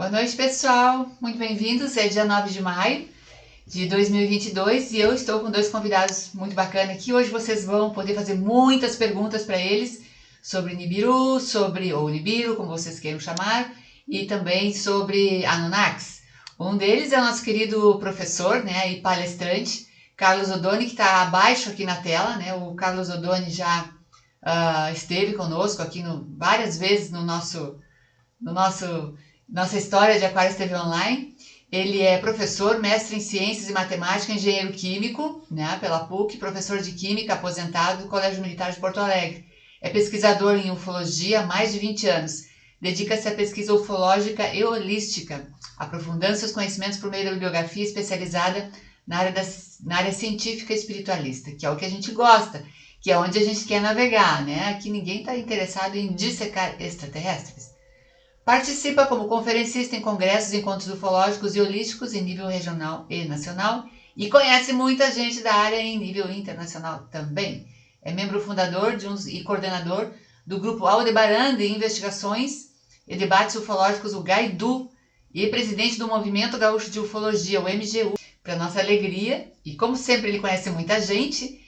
Boa noite, pessoal. Muito bem-vindos. É dia 9 de maio de 2022 e eu estou com dois convidados muito bacanas aqui. Hoje vocês vão poder fazer muitas perguntas para eles sobre Nibiru, ou Nibiru, como vocês queiram chamar, e também sobre Anunnakis. Um deles é o nosso querido professor, né, e palestrante, Carlos Oddoni, que está abaixo aqui na tela, né? O Carlos Oddoni já esteve conosco aqui várias vezes no nossa história de Aquários TV Online. Ele é professor, mestre em Ciências e Matemática, engenheiro químico, né, pela PUC, professor de Química aposentado do Colégio Militar de Porto Alegre. É pesquisador em ufologia há mais de 20 anos. Dedica-se à pesquisa ufológica e holística, aprofundando seus conhecimentos por meio da bibliografia especializada na área científica e espiritualista, que é o que a gente gosta, que é onde a gente quer navegar, né? Aqui ninguém está interessado em dissecar extraterrestres. Participa como conferencista em congressos e encontros ufológicos e holísticos em nível regional e nacional e conhece muita gente da área em nível internacional também. É membro fundador e coordenador do grupo Aldebaran de Investigações e Debates Ufológicos, o GAIDU, e presidente do Movimento Gaúcho de Ufologia, o MGU. Para nossa alegria, e como sempre ele conhece muita gente,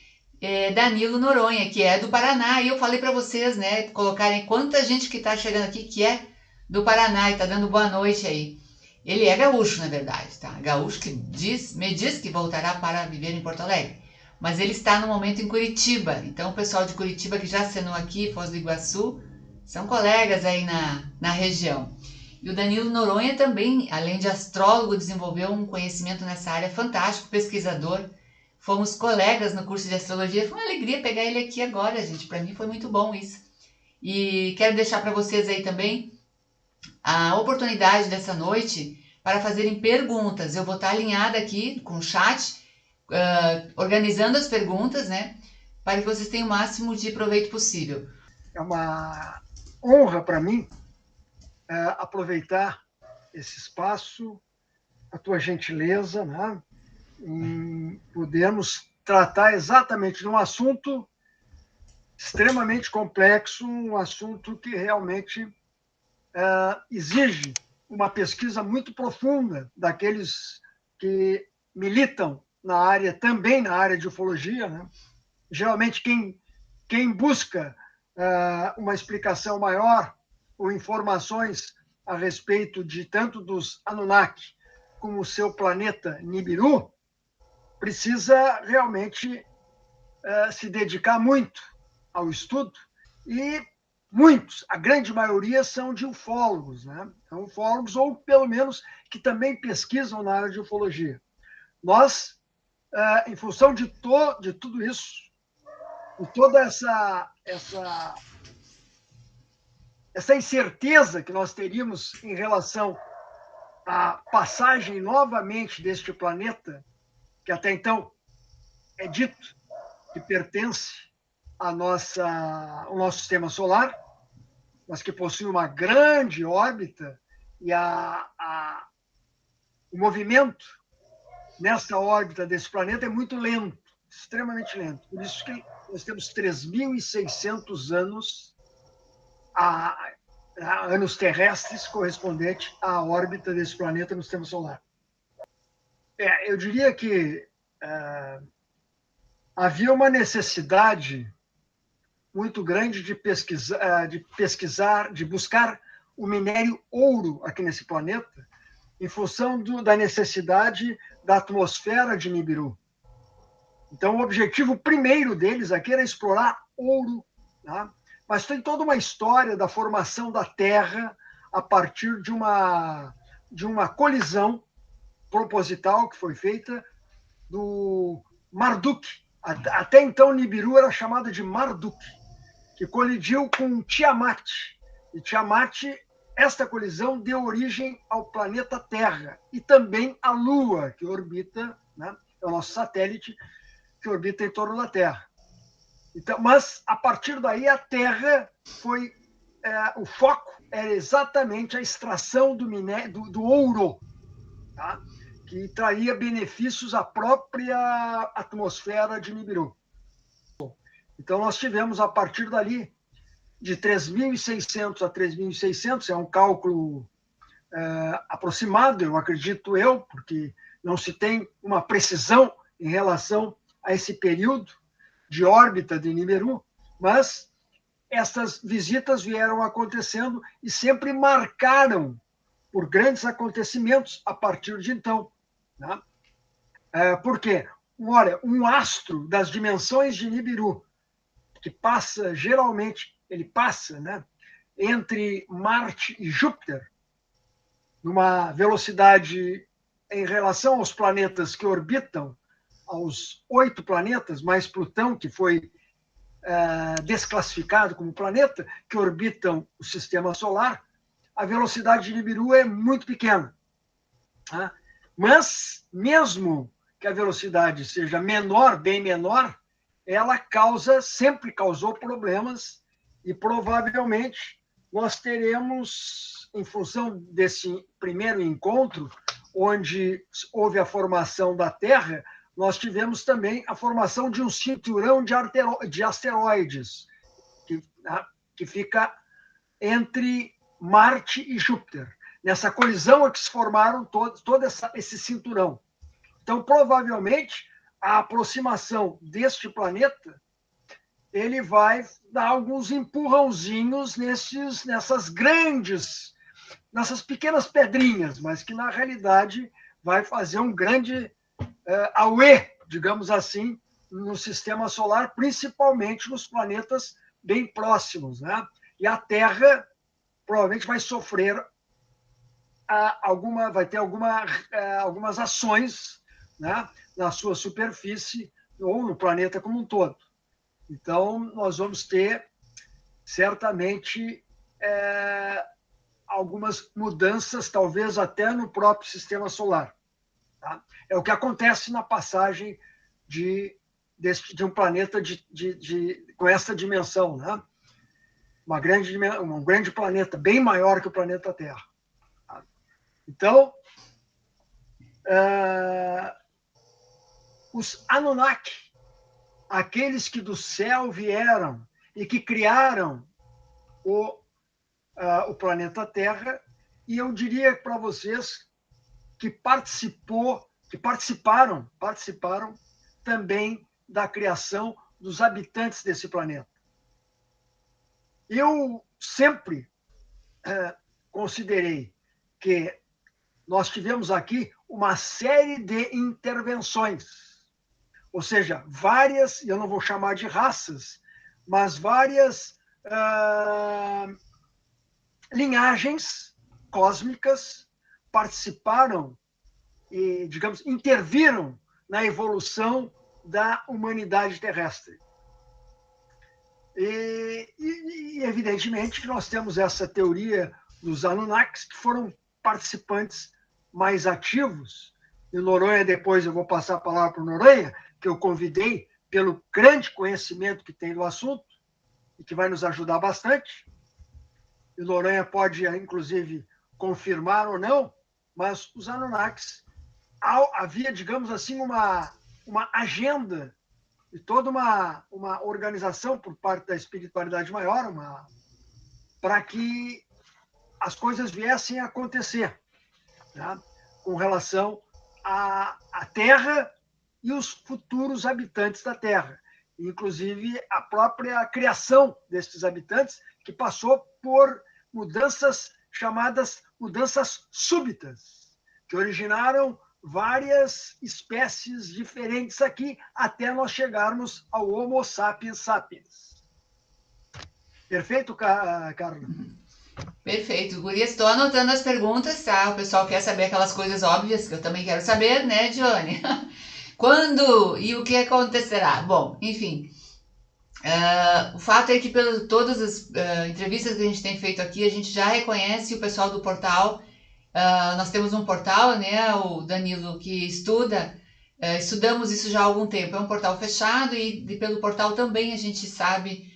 Danilo Noronha, que é do Paraná. E eu falei para vocês, né, colocarem quanta gente que está chegando aqui que é do Paraná e tá dando boa noite aí. Ele é gaúcho, na verdade, tá? Gaúcho que me diz que voltará para viver em Porto Alegre. Mas ele está no momento em Curitiba. Então o pessoal de Curitiba que já assinou aqui, Foz do Iguaçu, são colegas aí na região. E o Danilo Noronha também, além de astrólogo, desenvolveu um conhecimento nessa área fantástico, pesquisador. Fomos colegas no curso de astrologia. Foi uma alegria pegar ele aqui agora, gente. Para mim foi muito bom isso. E quero deixar para vocês aí também a oportunidade dessa noite para fazerem perguntas. Eu vou estar alinhada aqui com o chat, organizando as perguntas, né? Para que vocês tenham o máximo de proveito possível. É uma honra para mim aproveitar esse espaço, a tua gentileza, né? Em podermos tratar exatamente de um assunto extremamente complexo, um assunto que realmente exige uma pesquisa muito profunda daqueles que militam também na área de ufologia, né? Geralmente quem busca uma explicação maior ou informações a respeito de tanto dos Anunnaki como o seu planeta Nibiru, precisa realmente se dedicar muito ao estudo e muitos, a grande maioria, são de ufólogos, né? São ufólogos, ou pelo menos que também pesquisam na área de ufologia. Nós, em função de tudo isso, e toda essa incerteza que nós teríamos em relação à passagem novamente deste planeta, que até então é dito que pertence ao nosso sistema solar, mas que possui uma grande órbita, e o movimento nessa órbita desse planeta é muito lento, extremamente lento. Por isso que nós temos 3.600 anos, anos terrestres correspondente à órbita desse planeta no sistema solar. Eu diria que havia uma necessidade muito grande de pesquisar, de buscar o minério ouro aqui nesse planeta, em função da necessidade da atmosfera de Nibiru. Então, o objetivo primeiro deles aqui era explorar ouro, tá? Mas tem toda uma história da formação da Terra a partir de uma colisão proposital que foi feita do Marduk. Até então, Nibiru era chamado de Marduk, que colidiu com Tiamat. E Tiamat, esta colisão deu origem ao planeta Terra e também à Lua, que orbita, né, é o nosso satélite, que orbita em torno da Terra. Então, mas, a partir daí, a Terra foi... o foco era exatamente a extração do ouro, tá? Que traria benefícios à própria atmosfera de Nibiru. Então, nós tivemos, a partir dali, de 3.600 a 3.600, é um cálculo aproximado, eu acredito eu, porque não se tem uma precisão em relação a esse período de órbita de Nibiru, mas essas visitas vieram acontecendo e sempre marcaram por grandes acontecimentos a partir de então. Né? Por quê? Olha, um astro das dimensões de Nibiru, que passa, geralmente, ele passa, né, entre Marte e Júpiter, numa velocidade em relação aos planetas que orbitam, aos 8 planetas, mais Plutão, que foi desclassificado como planeta, que orbitam o sistema solar, a velocidade de Nibiru é muito pequena. Tá? Mas, mesmo que a velocidade seja menor, bem menor, ela sempre causou problemas e provavelmente nós teremos, em função desse primeiro encontro, onde houve a formação da Terra, nós tivemos também a formação de um cinturão de asteroides, que fica entre Marte e Júpiter. Nessa colisão é que se formaram todo esse cinturão. Então, provavelmente, a aproximação deste planeta ele vai dar alguns empurrãozinhos nessas pequenas pedrinhas, mas que, na realidade, vai fazer um grande auê, digamos assim, no sistema solar, principalmente nos planetas bem próximos. Né? E a Terra provavelmente vai sofrer vai ter algumas ações, né, na sua superfície ou no planeta como um todo. Então, nós vamos ter, certamente, algumas mudanças, talvez até no próprio sistema solar. Tá? É o que acontece na passagem de um planeta com essa dimensão, né? Um grande planeta, bem maior que o planeta Terra. Tá? Então, os Anunnaki, aqueles que do céu vieram e que criaram o planeta Terra, e eu diria para vocês que participaram também da criação dos habitantes desse planeta. Eu sempre considerei que nós tivemos aqui uma série de intervenções, ou seja, várias, eu não vou chamar de raças, mas várias linhagens cósmicas participaram e, digamos, interviram na evolução da humanidade terrestre. E evidentemente, que nós temos essa teoria dos Anunnakis, que foram participantes mais ativos. E o Noronha, depois eu vou passar a palavra para o Noronha, que eu convidei pelo grande conhecimento que tem do assunto e que vai nos ajudar bastante. E o Noronha pode, inclusive, confirmar ou não, mas os Anunnakis, havia, digamos assim, uma agenda e toda uma organização por parte da espiritualidade maior para que as coisas viessem a acontecer, né? Com relação à Terra e os futuros habitantes da Terra. Inclusive, a própria criação desses habitantes, que passou por mudanças chamadas mudanças súbitas, que originaram várias espécies diferentes aqui, até nós chegarmos ao Homo sapiens sapiens. Perfeito, Carla? Perfeito. Gurias, estou anotando as perguntas, tá? O pessoal quer saber aquelas coisas óbvias que eu também quero saber, né, Johnny? Quando e o que acontecerá? Bom, enfim, o fato é que todas as entrevistas que a gente tem feito aqui, a gente já reconhece o pessoal do portal. Nós temos um portal, né, o Danilo, que estudamos isso já há algum tempo. É um portal fechado e pelo portal também a gente sabe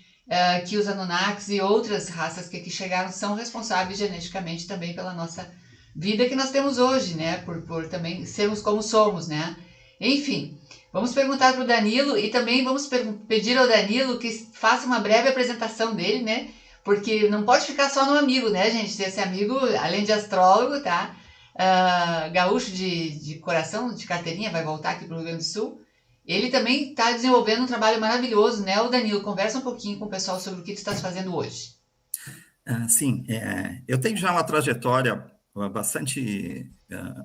que os Anunnakis e outras raças que aqui chegaram são responsáveis geneticamente também pela nossa vida que nós temos hoje, né, por também sermos como somos, né. Enfim, vamos perguntar para o Danilo e também vamos pedir ao Danilo que faça uma breve apresentação dele, né, porque não pode ficar só no amigo, né, gente? Esse amigo, além de astrólogo, tá? Gaúcho de coração, de carteirinha, vai voltar aqui para o Rio Grande do Sul. Ele também está desenvolvendo um trabalho maravilhoso, né? O Danilo, conversa um pouquinho com o pessoal sobre o que tu estás fazendo hoje. Sim, eu tenho já uma trajetória bastante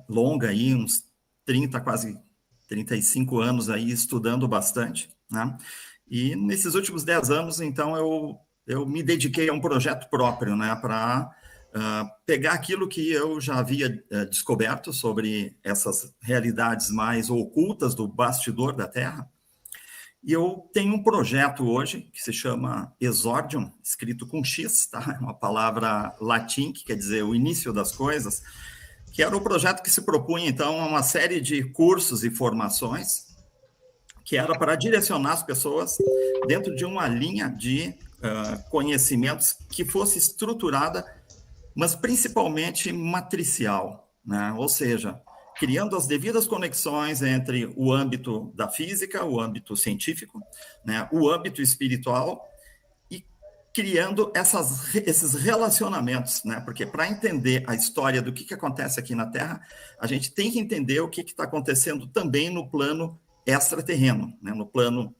longa aí, uns 30, quase 35 anos aí, estudando bastante, né? E nesses últimos 10 anos, então, eu me dediquei a um projeto próprio, né, para pegar aquilo que eu já havia descoberto sobre essas realidades mais ocultas do bastidor da Terra. E eu tenho um projeto hoje que se chama Exordium, escrito com X, tá? Uma palavra latim que quer dizer o início das coisas, que era um projeto que se propunha, então, a uma série de cursos e formações que era para direcionar as pessoas dentro de uma linha de conhecimentos que fosse estruturada, mas principalmente matricial, né? Ou seja, criando as devidas conexões entre o âmbito da física, o âmbito científico, né, o âmbito espiritual, e criando esses relacionamentos, né? Porque para entender a história do que acontece aqui na Terra, a gente tem que entender o que está acontecendo também no plano extraterreno, né? No plano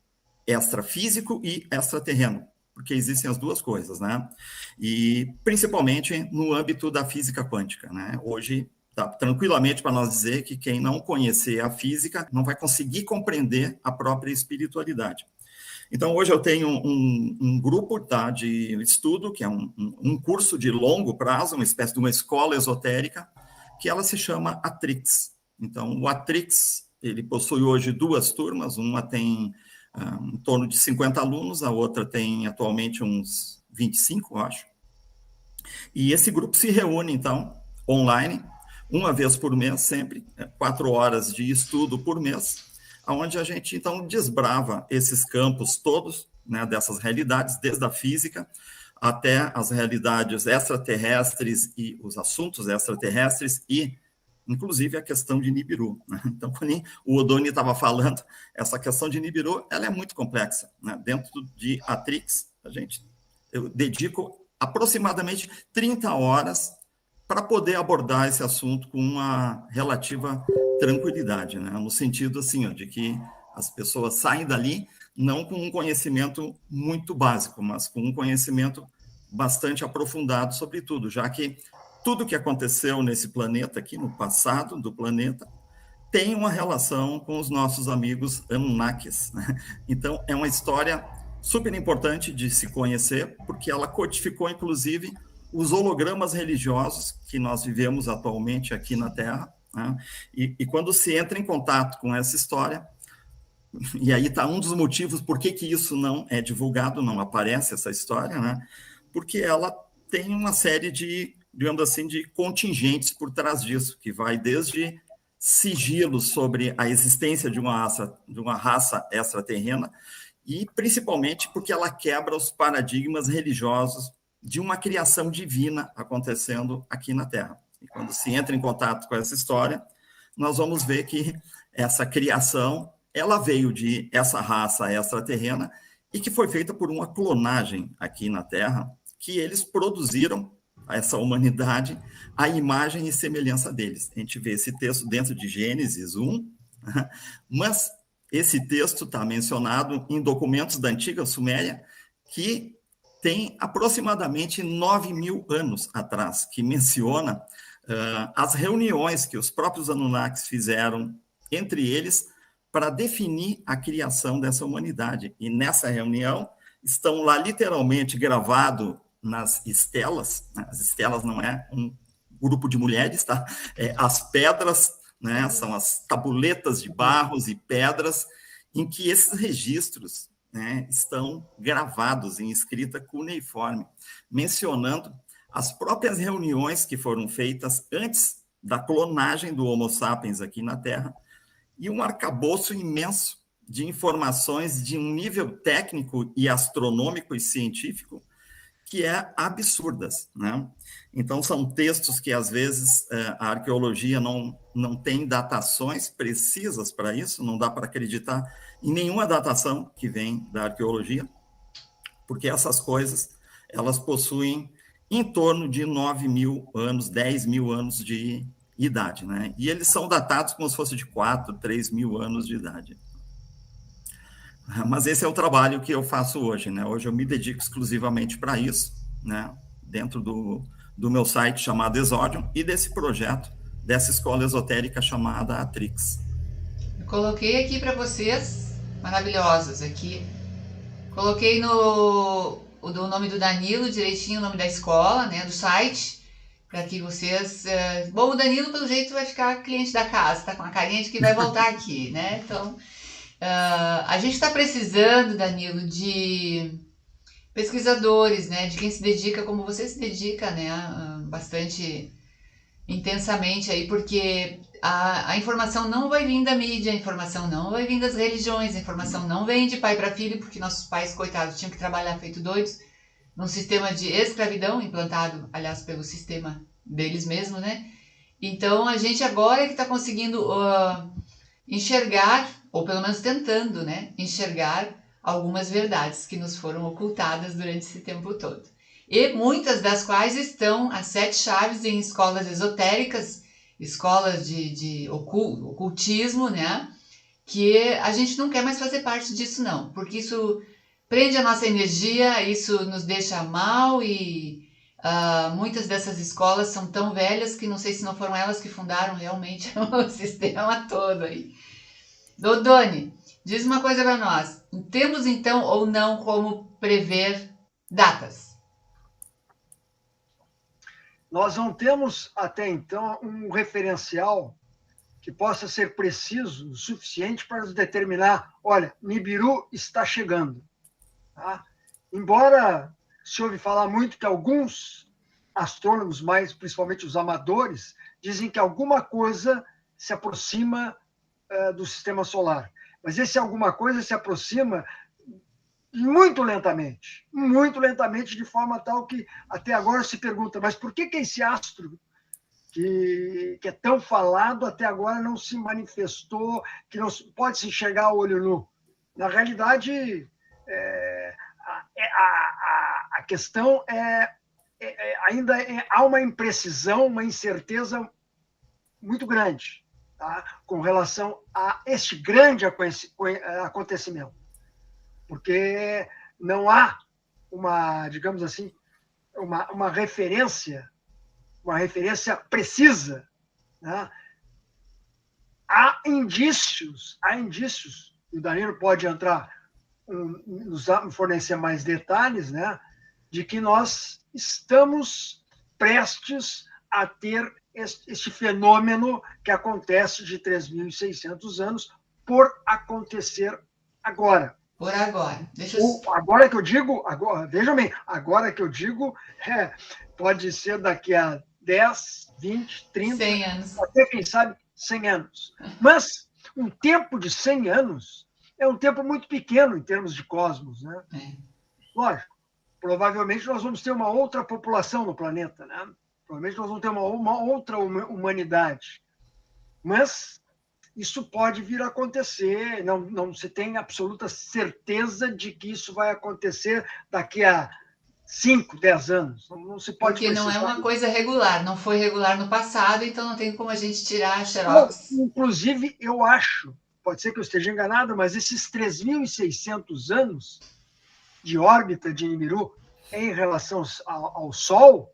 extrafísico e extraterreno, porque existem as duas coisas, né? E principalmente no âmbito da física quântica, né? Hoje dá tranquilamente para nós dizer que quem não conhecer a física não vai conseguir compreender a própria espiritualidade. Então, hoje eu tenho um grupo, tá, de estudo, que é um curso de longo prazo, uma espécie de uma escola esotérica, que ela se chama Atrix. Então, o Atrix, ele possui hoje 2 turmas, uma tem em torno de 50 alunos, a outra tem atualmente uns 25, eu acho. E esse grupo se reúne, então, online, uma vez por mês, sempre, 4 horas de estudo por mês, onde a gente, então, desbrava esses campos todos, né, dessas realidades, desde a física até as realidades extraterrestres e os assuntos extraterrestres e, inclusive, a questão de Nibiru, né? Então, quando o Odoni estava falando, essa questão de Nibiru, ela é muito complexa, né? Dentro de Atrix, eu dedico aproximadamente 30 horas para poder abordar esse assunto com uma relativa tranquilidade, né? No sentido, assim, de que as pessoas saem dali não com um conhecimento muito básico, mas com um conhecimento bastante aprofundado sobre tudo, já que tudo que aconteceu nesse planeta aqui, no passado do planeta, tem uma relação com os nossos amigos Anunnakis, né? Então, é uma história super importante de se conhecer, porque ela codificou, inclusive, os hologramas religiosos que nós vivemos atualmente aqui na Terra, né? E quando se entra em contato com essa história, e aí está um dos motivos por que isso não é divulgado, não aparece essa história, né? Porque ela tem uma série de, digamos assim, de contingentes por trás disso, que vai desde sigilos sobre a existência de uma raça extraterrena, e principalmente porque ela quebra os paradigmas religiosos de uma criação divina acontecendo aqui na Terra. E quando se entra em contato com essa história, nós vamos ver que essa criação, ela veio de essa raça extraterrena e que foi feita por uma clonagem aqui na Terra, que eles produziram essa humanidade à imagem e semelhança deles. A gente vê esse texto dentro de Gênesis 1, mas esse texto está mencionado em documentos da antiga Suméria, que tem aproximadamente 9.000 anos atrás, que menciona as reuniões que os próprios Anunnakis fizeram entre eles para definir a criação dessa humanidade. E nessa reunião estão lá literalmente gravado nas estelas, né? As estelas não é um grupo de mulheres, tá? As pedras, né? São as tabuletas de barros e pedras em que esses registros, né, estão gravados em escrita cuneiforme, mencionando as próprias reuniões que foram feitas antes da clonagem do Homo sapiens aqui na Terra, e um arcabouço imenso de informações de um nível técnico e astronômico e científico que é absurdas, né? Então, são textos que, às vezes, a arqueologia não tem datações precisas para isso, não dá para acreditar em nenhuma datação que vem da arqueologia, porque essas coisas, elas possuem em torno de 9.000 anos, 10.000 anos de idade, né? E eles são datados como se fosse de 4, 3.000 anos de idade. Mas esse é o trabalho que eu faço hoje, né? Hoje eu me dedico exclusivamente para isso, né? Dentro do meu site chamado Exodium e desse projeto, dessa escola esotérica chamada Atrix. Eu coloquei aqui para vocês, maravilhosos aqui. Coloquei o nome do Danilo direitinho, o nome da escola, né? Do site, para que vocês... Bom, o Danilo, pelo jeito, vai ficar cliente da casa, tá com a carinha de que vai voltar aqui, né? Então... a gente está precisando, Danilo, de pesquisadores, né? De quem se dedica, como você se dedica, né? Bastante intensamente aí, porque a informação não vai vir da mídia, a informação não vai vir das religiões, a informação não vem de pai para filho, porque nossos pais, coitados, tinham que trabalhar feito doidos num sistema de escravidão, implantado, aliás, pelo sistema deles mesmos, né? Então, a gente agora é que está conseguindo enxergar, ou pelo menos tentando, né, enxergar algumas verdades que nos foram ocultadas durante esse tempo todo. E muitas das quais estão as 7 chaves em escolas esotéricas, escolas de ocultismo, né, que a gente não quer mais fazer parte disso não, porque isso prende a nossa energia, isso nos deixa mal e muitas dessas escolas são tão velhas que não sei se não foram elas que fundaram realmente o sistema todo aí. Dodone, diz uma coisa para nós. Temos então ou não como prever datas? Nós não temos até então um referencial que possa ser preciso o suficiente para nos determinar, olha, Nibiru está chegando. Tá? Embora se ouve falar muito que alguns astrônomos, mais principalmente os amadores, dizem que alguma coisa se aproxima do sistema solar. Mas esse alguma coisa se aproxima muito lentamente, de forma tal que até agora se pergunta, mas por que esse astro que é tão falado até agora não se manifestou, que não pode se enxergar a olho nu? Na realidade, a questão ainda há uma imprecisão, uma incerteza muito grande, tá? Com relação a este grande acontecimento. Porque não há uma, digamos assim, uma referência precisa. Né? Há indícios, e o Danilo pode entrar, nos fornecer mais detalhes, né, de que nós estamos prestes a ter este fenômeno que acontece de 3.600 anos por acontecer agora. Por agora. Agora que eu digo, vejam bem, agora que eu digo, pode ser daqui a 10, 20, 30, 100 anos. Até quem sabe 100 anos. Mas um tempo de 100 anos é um tempo muito pequeno em termos de cosmos, né? Lógico, provavelmente nós vamos ter uma outra população no planeta, né? Provavelmente nós vamos ter uma outra humanidade. Mas isso pode vir a acontecer, não se tem absoluta certeza de que isso vai acontecer daqui a 5, 10 anos. Não se pode Porque não é uma coisa regular, não foi regular no passado, então não tem como a gente tirar a xerox. Inclusive, eu acho, pode ser que eu esteja enganado, mas esses 3.600 anos de órbita de Nibiru em relação ao Sol,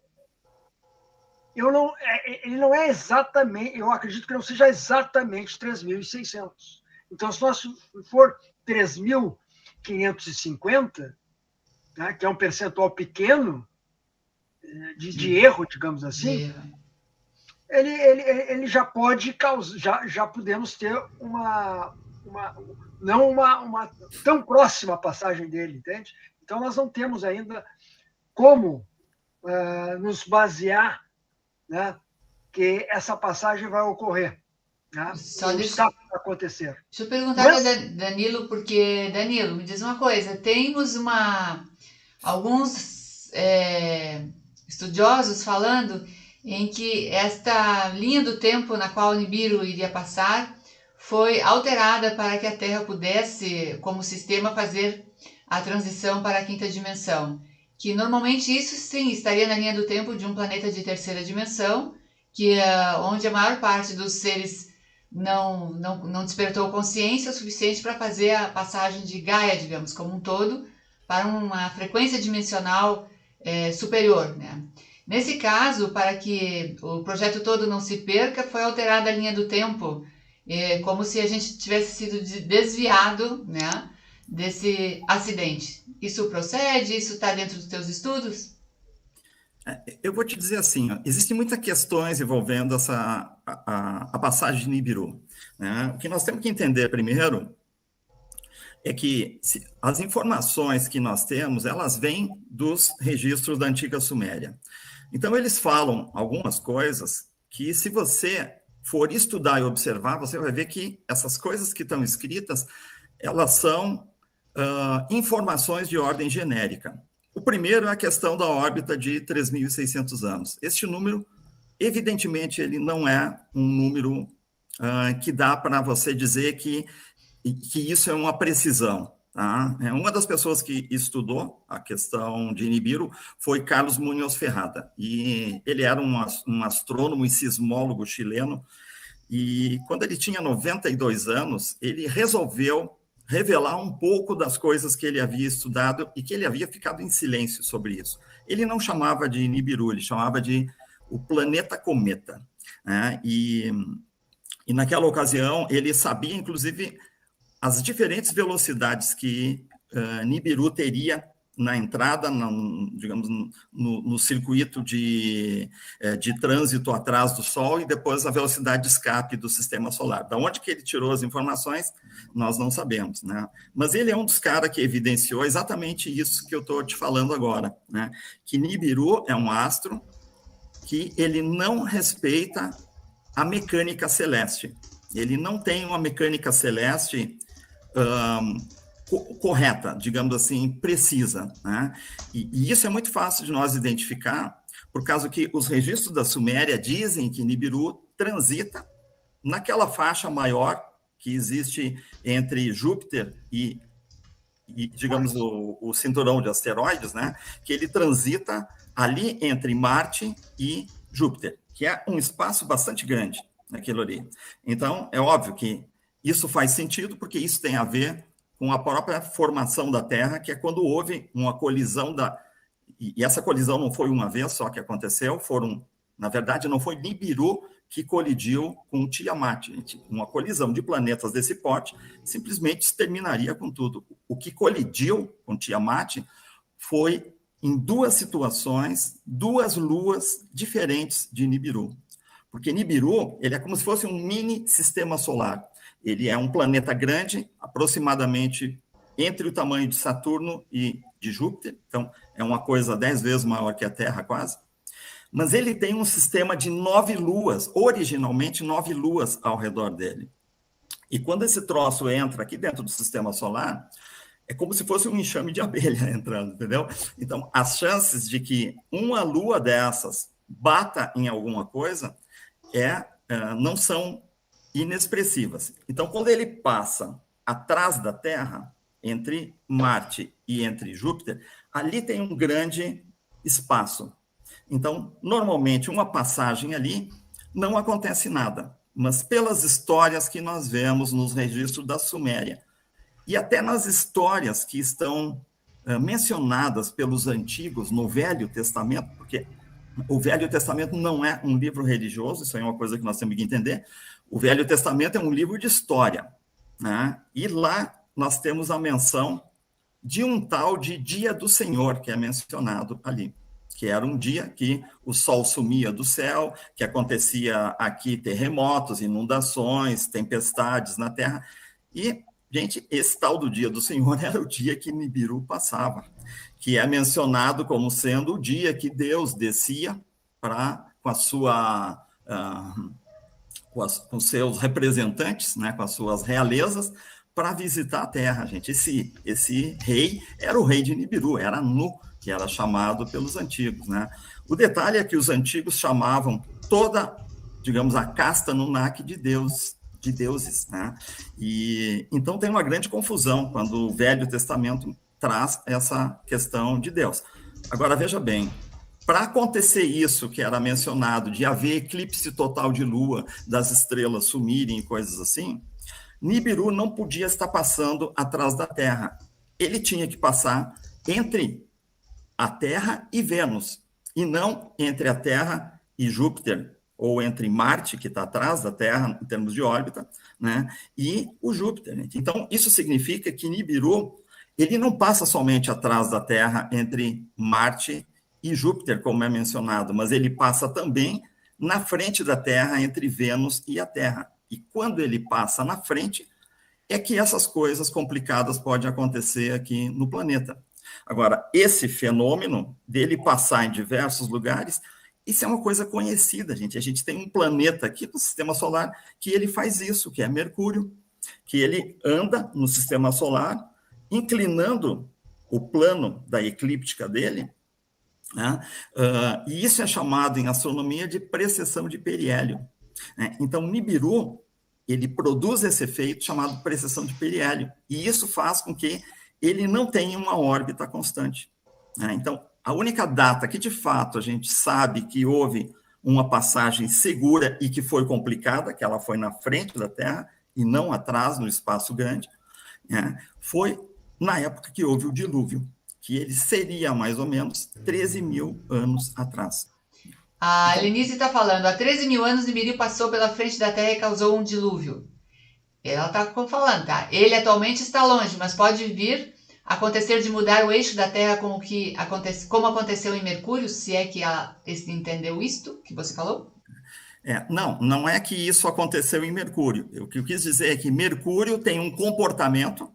ele não é exatamente, eu acredito que não seja exatamente 3.600. Então, se nós for 3.550, né, que é um percentual pequeno de erro, digamos assim, ele já pode causar, já podemos ter não uma tão próxima passagem dele, entende? Então, nós não temos ainda como nos basear, né, que essa passagem vai ocorrer. Né? Está para acontecer. Deixa eu perguntar para Danilo, porque, Danilo, me diz uma coisa, temos alguns estudiosos falando em que esta linha do tempo na qual o Nibiru iria passar foi alterada para que a Terra pudesse, como sistema, fazer a transição para a quinta dimensão, que normalmente isso sim estaria na linha do tempo de um planeta de terceira dimensão, onde a maior parte dos seres não despertou consciência o suficiente para fazer a passagem de Gaia, digamos, como um todo, para uma frequência dimensional superior, né? Nesse caso, para que o projeto todo não se perca, foi alterada a linha do tempo, como se a gente tivesse sido desviado, né, desse acidente. Isso procede? Isso está dentro dos teus estudos? Eu vou te dizer assim, ó, existem muitas questões envolvendo a passagem de Nibiru, né? O que nós temos que entender primeiro é que as informações que nós temos, elas vêm dos registros da antiga Suméria. Então, eles falam algumas coisas que, se você for estudar e observar, você vai ver que essas coisas que estão escritas, elas são informações de ordem genérica. O primeiro é a questão da órbita de 3.600 anos. Este número, evidentemente, ele não é um número que dá para você dizer que isso é uma precisão. Tá? Uma das pessoas que estudou a questão de Nibiru foi Carlos Muñoz Ferrada, e ele era um astrônomo e sismólogo chileno, e quando ele tinha 92 anos, ele resolveu revelar um pouco das coisas que ele havia estudado e que ele havia ficado em silêncio sobre isso. Ele não chamava de Nibiru, ele chamava de o planeta cometa, né? E naquela ocasião, ele sabia, inclusive, as diferentes velocidades que Nibiru teria na entrada, digamos, no circuito de trânsito atrás do Sol, e depois a velocidade de escape do sistema solar. Da onde que ele tirou as informações, nós não sabemos, né? Mas ele é um dos caras que evidenciou exatamente isso que eu estou te falando agora, né? Que Nibiru é um astro que ele não respeita a mecânica celeste. Ele não tem uma mecânica celeste correta, digamos assim, precisa, né? E isso é muito fácil de nós identificar, por causa que os registros da Suméria dizem que Nibiru transita naquela faixa maior que existe entre Júpiter e digamos, o cinturão de asteroides, né? Que ele transita ali entre Marte e Júpiter, que é um espaço bastante grande naquilo ali. Então, é óbvio que isso faz sentido, porque isso tem a ver com a própria formação da Terra, que é quando houve uma colisão e essa colisão não foi uma vez só que aconteceu, na verdade, não foi Nibiru que colidiu com Tiamat. Uma colisão de planetas desse porte simplesmente exterminaria com tudo. O que colidiu com Tiamat foi, em duas situações, duas luas diferentes de Nibiru. Porque Nibiru, ele é como se fosse um mini sistema solar. Ele é um planeta grande, aproximadamente entre o tamanho de Saturno e de Júpiter, então é uma coisa 10 vezes maior que a Terra, quase. Mas ele tem um sistema de 9 luas, originalmente 9 luas ao redor dele. E quando esse troço entra aqui dentro do sistema solar, é como se fosse um enxame de abelha entrando, entendeu? Então, as chances de que uma lua dessas bata em alguma coisa não são inexpressivas. Então, quando ele passa atrás da Terra, entre Marte e entre Júpiter, ali tem um grande espaço. Então, normalmente, uma passagem ali não acontece nada, mas pelas histórias que nós vemos nos registros da Suméria, e até nas histórias que estão mencionadas pelos antigos no Velho Testamento, porque o Velho Testamento não é um livro religioso, isso é uma coisa que nós temos que entender. O Velho Testamento é um livro de história, né? E lá nós temos a menção de um tal de Dia do Senhor, que é mencionado ali, que era um dia que o sol sumia do céu, que acontecia aqui terremotos, inundações, tempestades na terra. E, gente, esse tal do Dia do Senhor era o dia que Nibiru passava, que é mencionado como sendo o dia que Deus descia com seus representantes, né, com as suas realezas, para visitar a Terra, gente. Esse rei era o rei de Nibiru, era Nu, que era chamado pelos antigos, né? O detalhe é que os antigos chamavam toda, digamos, a casta Anunnaki de deuses, né? E então tem uma grande confusão quando o Velho Testamento traz essa questão de Deus. Agora, veja bem, para acontecer isso que era mencionado, de haver eclipse total de lua, das estrelas sumirem e coisas assim, Nibiru não podia estar passando atrás da Terra. Ele tinha que passar entre a Terra e Vênus, e não entre a Terra e Júpiter, ou entre Marte, que está atrás da Terra, em termos de órbita, né, e o Júpiter. Então, isso significa que Nibiru ele não passa somente atrás da Terra, entre Marte e Júpiter, como é mencionado, mas ele passa também na frente da Terra, entre Vênus e a Terra. E quando ele passa na frente, é que essas coisas complicadas podem acontecer aqui no planeta. Agora, esse fenômeno dele passar em diversos lugares, isso é uma coisa conhecida, gente. A gente tem um planeta aqui no Sistema Solar que ele faz isso, que é Mercúrio, que ele anda no Sistema Solar, inclinando o plano da eclíptica dele, né? E isso é chamado em astronomia de precessão de periélio, né? Então, Nibiru, ele produz esse efeito chamado precessão de periélio, e isso faz com que ele não tenha uma órbita constante, né? Então, a única data que, de fato, a gente sabe que houve uma passagem segura e que foi complicada, que ela foi na frente da Terra e não atrás, no espaço grande, né, foi na época que houve o dilúvio, que ele seria mais ou menos 13 mil anos atrás. A Lenice está falando, há 13 mil anos Nibiru passou pela frente da Terra e causou um dilúvio. Ela está falando, tá? Ele atualmente está longe, mas pode vir acontecer de mudar o eixo da Terra como aconteceu em Mercúrio, se é que ela entendeu isto que você falou? Não é que isso aconteceu em Mercúrio. O que eu quis dizer é que Mercúrio tem um comportamento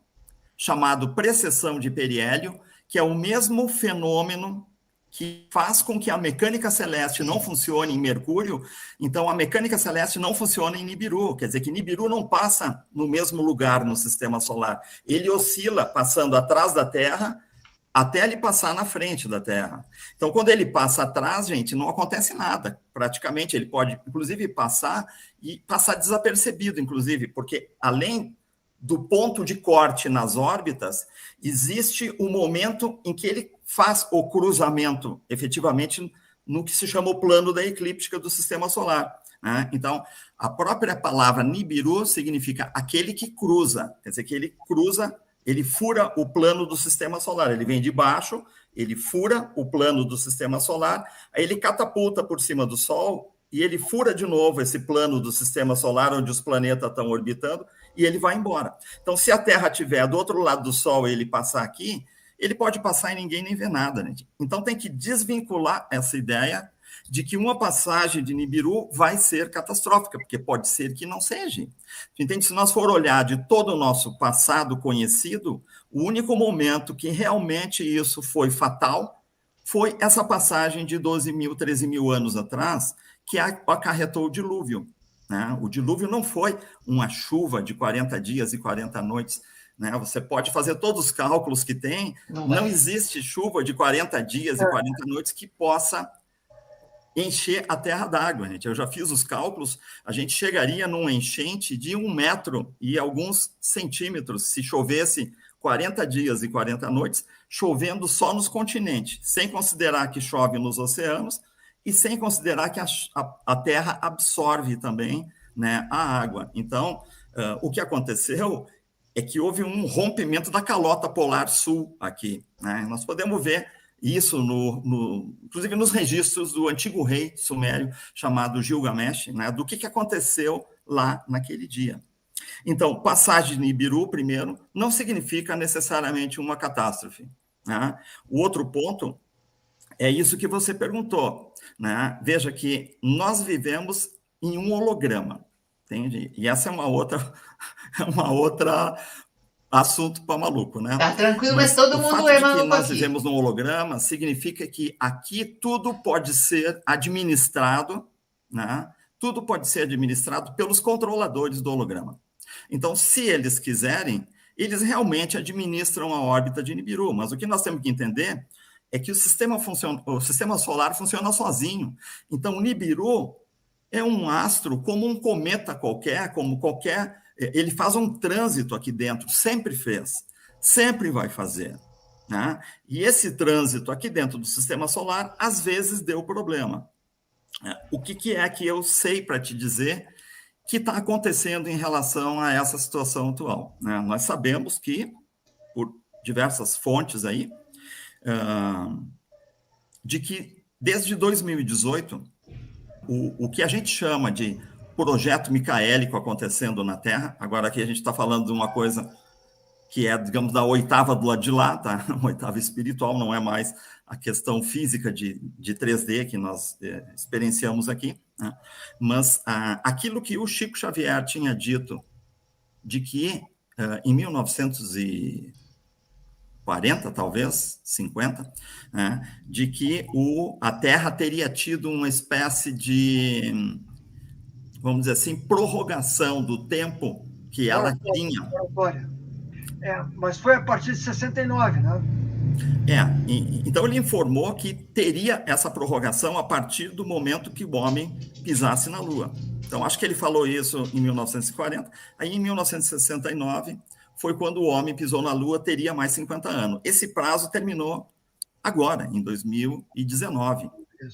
chamado precessão de periélio, que é o mesmo fenômeno que faz com que a mecânica celeste não funcione em Mercúrio. Então, a mecânica celeste não funciona em Nibiru. Quer dizer que Nibiru não passa no mesmo lugar no Sistema Solar. Ele oscila, passando atrás da Terra, até ele passar na frente da Terra. Então, quando ele passa atrás, gente, não acontece nada. Praticamente, ele pode, inclusive, passar e passar desapercebido, inclusive, porque além do ponto de corte nas órbitas, existe o momento em que ele faz o cruzamento, efetivamente, no que se chama o plano da eclíptica do Sistema Solar, né? Então, a própria palavra Nibiru significa aquele que cruza, quer dizer que ele cruza, ele fura o plano do Sistema Solar, ele vem de baixo, ele fura o plano do Sistema Solar, aí ele catapulta por cima do Sol, e ele fura de novo esse plano do Sistema Solar, onde os planetas estão orbitando, e ele vai embora. Então, se a Terra estiver do outro lado do Sol e ele passar aqui, ele pode passar e ninguém nem vê nada, né? Então, tem que desvincular essa ideia de que uma passagem de Nibiru vai ser catastrófica, porque pode ser que não seja. Entende? Se nós for olhar de todo o nosso passado conhecido, o único momento que realmente isso foi fatal foi essa passagem de 12 mil, 13 mil anos atrás, que acarretou o dilúvio, né? O dilúvio não foi uma chuva de 40 dias e 40 noites, né? Você pode fazer todos os cálculos que tem, não existe chuva de 40 dias e 40 noites que possa encher a terra d'água, gente. Eu já fiz os cálculos, a gente chegaria num enchente de 1 metro e alguns centímetros, se chovesse 40 dias e 40 noites, chovendo só nos continentes, sem considerar que chove nos oceanos, e sem considerar que a Terra absorve também, né, a água. Então, o que aconteceu é que houve um rompimento da calota polar sul aqui, né? Nós podemos ver isso, inclusive nos registros do antigo rei sumério, chamado Gilgamesh, né, do que aconteceu lá naquele dia. Então, passagem de Nibiru, primeiro, não significa necessariamente uma catástrofe, né? O outro ponto é isso que você perguntou, né? Veja que nós vivemos em um holograma, entende? E essa é uma outra assunto para maluco, né? Tá tranquilo, mas todo mundo é maluco. Que nós vivemos num holograma significa que aqui tudo pode ser administrado, né? Tudo pode ser administrado pelos controladores do holograma. Então, se eles quiserem, eles realmente administram a órbita de Nibiru, mas o que nós temos que entender é que o sistema solar funciona sozinho. Então, o Nibiru é um astro como um cometa qualquer, ele faz um trânsito aqui dentro, sempre fez, sempre vai fazer, né? E esse trânsito aqui dentro do sistema solar, às vezes, deu problema. O que é que eu sei para te dizer que está acontecendo em relação a essa situação atual, né? Nós sabemos que, por diversas fontes aí, de que desde 2018, o que a gente chama de projeto micaélico acontecendo na Terra, agora aqui a gente está falando de uma coisa que é, digamos, da oitava do lado de lá, tá? Uma oitava espiritual, não é mais a questão física de 3D que nós experienciamos aqui, né? Mas aquilo que o Chico Xavier tinha dito de que em 1940, talvez, 50, né, de que a Terra teria tido uma espécie de, vamos dizer assim, prorrogação do tempo que ela tinha. Mas foi a partir de 69, né? Então ele informou que teria essa prorrogação a partir do momento que o homem pisasse na Lua. Então, acho que ele falou isso em 1940. Aí, em 1969, foi quando o homem pisou na Lua, teria mais 50 anos. Esse prazo terminou agora, em 2019.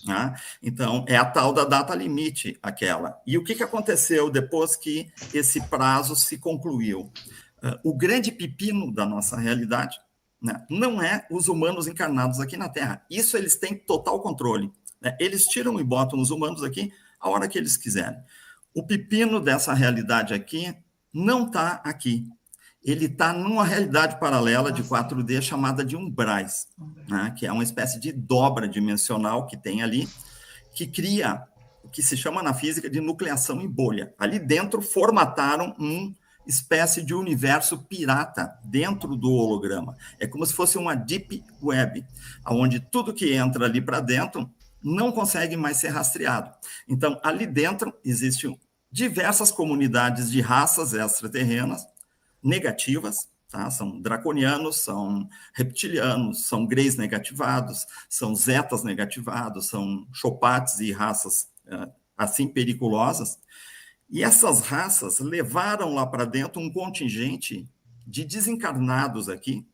Né? Então, é a tal da data limite, aquela. E o que aconteceu depois que esse prazo se concluiu? O grande pepino da nossa realidade, né, não é os humanos encarnados aqui na Terra. Isso eles têm total controle, né? Eles tiram e botam os humanos aqui a hora que eles quiserem. O pepino dessa realidade aqui não está aqui. Ele está numa realidade paralela de 4D chamada de umbrais, né, que é uma espécie de dobra dimensional que tem ali, que cria o que se chama na física de nucleação em bolha. Ali dentro formataram uma espécie de universo pirata dentro do holograma. É como se fosse uma deep web, onde tudo que entra ali para dentro não consegue mais ser rastreado. Então, ali dentro existem diversas comunidades de raças extraterrenas negativas, tá? São draconianos, são reptilianos, são greys negativados, são zetas negativados, são chopates e raças assim periculosas. E essas raças levaram lá para dentro um contingente de desencarnados aqui,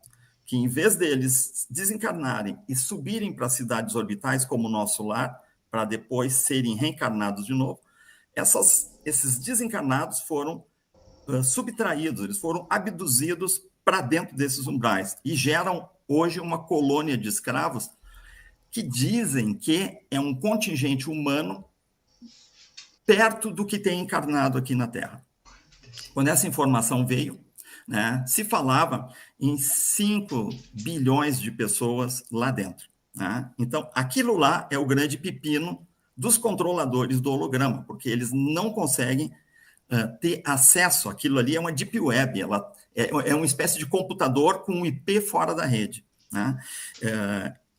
que em vez deles desencarnarem e subirem para cidades orbitais como o nosso lar, para depois serem reencarnados de novo, esses desencarnados foram subtraídos, eles foram abduzidos para dentro desses umbrais e geram hoje uma colônia de escravos que dizem que é um contingente humano perto do que tem encarnado aqui na Terra. Quando essa informação veio, né, se falava em 5 bilhões de pessoas lá dentro. Né? Então, aquilo lá é o grande pepino dos controladores do holograma, porque eles não conseguem ter acesso àquilo ali. É uma deep web, ela é uma espécie de computador com um IP fora da rede. Né?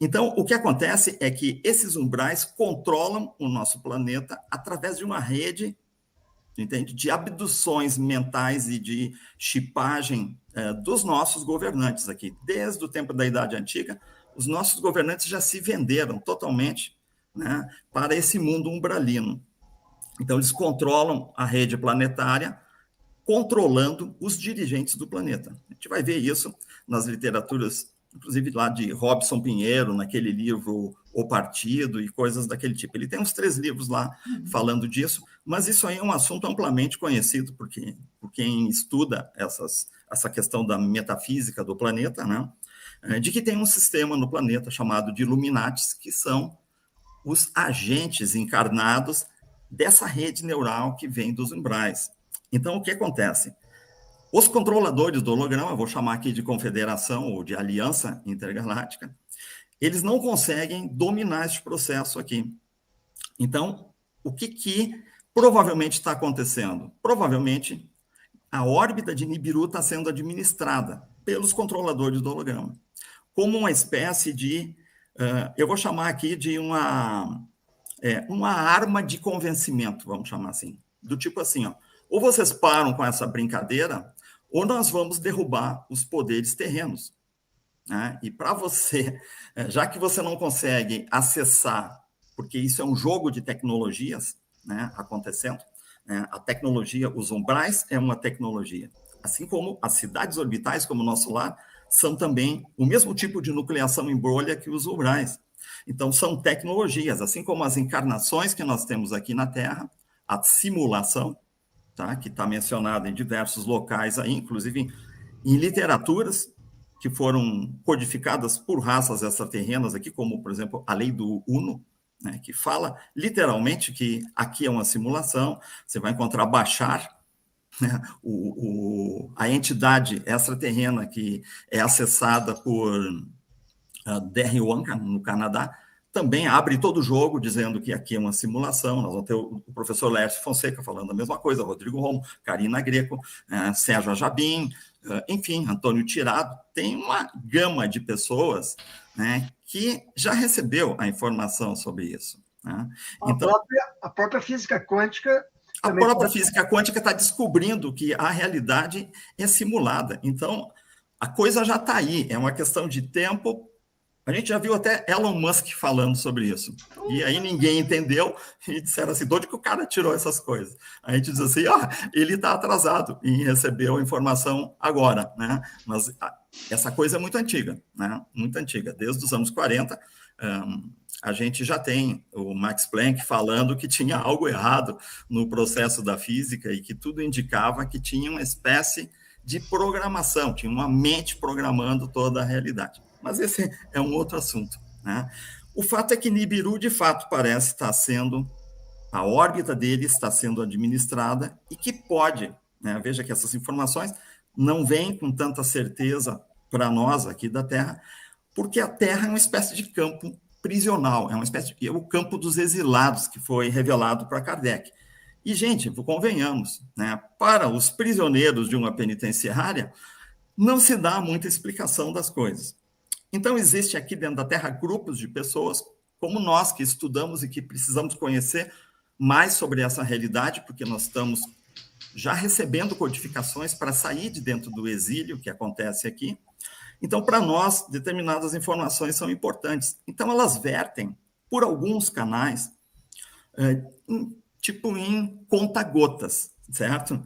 Então, o que acontece é que esses umbrais controlam o nosso planeta através de uma rede, entende, de abduções mentais e de chipagem dos nossos governantes aqui. Desde o tempo da Idade Antiga, os nossos governantes já se venderam totalmente, né, para esse mundo umbralino. Então, eles controlam a rede planetária, controlando os dirigentes do planeta. A gente vai ver isso nas literaturas, inclusive lá de Robson Pinheiro, naquele livro O Partido e coisas daquele tipo. Ele tem uns 3 livros lá falando disso, mas isso aí é um assunto amplamente conhecido por quem estuda essa questão da metafísica do planeta, né? De que tem um sistema no planeta chamado de Illuminatis, que são os agentes encarnados dessa rede neural que vem dos umbrais. Então, o que acontece? Os controladores do holograma, vou chamar aqui de confederação ou de aliança intergaláctica, eles não conseguem dominar este processo aqui. Então, o que provavelmente está acontecendo? Provavelmente, a órbita de Nibiru está sendo administrada pelos controladores do holograma, como uma espécie de, eu vou chamar aqui de uma arma de convencimento, vamos chamar assim, do tipo assim, ó, ou vocês param com essa brincadeira, ou nós vamos derrubar os poderes terrenos. Né? E para você, já que você não consegue acessar, porque isso é um jogo de tecnologias, né, acontecendo, né, a tecnologia, os umbrais é uma tecnologia, assim como as cidades orbitais, como o nosso lar, são também o mesmo tipo de nucleação em bolha que os umbrais. Então, são tecnologias, assim como as encarnações que nós temos aqui na Terra, a simulação, tá, que está mencionada em diversos locais, aí, inclusive em literaturas que foram codificadas por raças extraterrenas aqui, como, por exemplo, a lei do Uno, né, que fala literalmente que aqui é uma simulação. Você vai encontrar Bashar, né, a entidade extraterrena que é acessada por Derry Wanka, no Canadá, também abre todo o jogo dizendo que aqui é uma simulação. Nós vamos ter o professor Lércio Fonseca falando a mesma coisa, Rodrigo Romo, Karina Greco, Sérgio Ajabim, enfim, Antônio Tirado. Tem uma gama de pessoas, né, que já recebeu a informação sobre isso. Né? Então, a própria física quântica... A própria física quântica está descobrindo que a realidade é simulada. Então, a coisa já está aí, é uma questão de tempo. A gente já viu até Elon Musk falando sobre isso. E aí ninguém entendeu e disseram assim, de onde que o cara tirou essas coisas? A gente diz assim, ele está atrasado em receber a informação agora, né? Mas essa coisa é muito antiga, né? Muito antiga. Desde os anos 40, a gente já tem o Max Planck falando que tinha algo errado no processo da física e que tudo indicava que tinha uma espécie de programação, tinha uma mente programando toda a realidade. Mas esse é um outro assunto, né? O fato é que Nibiru, de fato, parece estar sendo... A órbita dele está sendo administrada e que pode... Né, veja que essas informações não vêm com tanta certeza para nós aqui da Terra, porque a Terra é uma espécie de campo prisional, é uma espécie de... o campo dos exilados que foi revelado para Kardec. E, gente, convenhamos, né, para os prisioneiros de uma penitenciária, não se dá muita explicação das coisas. Então, existe aqui dentro da Terra grupos de pessoas, como nós, que estudamos e que precisamos conhecer mais sobre essa realidade, porque nós estamos já recebendo codificações para sair de dentro do exílio que acontece aqui. Então, para nós, determinadas informações são importantes. Então, elas vertem por alguns canais, tipo em conta-gotas, certo?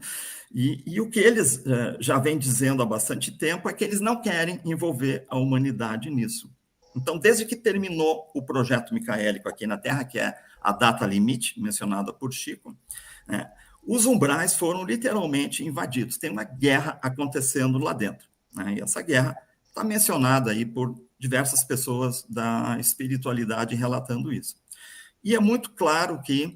E o que eles já vêm dizendo há bastante tempo é que eles não querem envolver a humanidade nisso. Então, desde que terminou o projeto micaélico aqui na Terra, que é a data limite mencionada por Chico, os umbrais foram literalmente invadidos. Tem uma guerra acontecendo lá dentro, né? E essa guerra está mencionada aí por diversas pessoas da espiritualidade relatando isso. E é muito claro que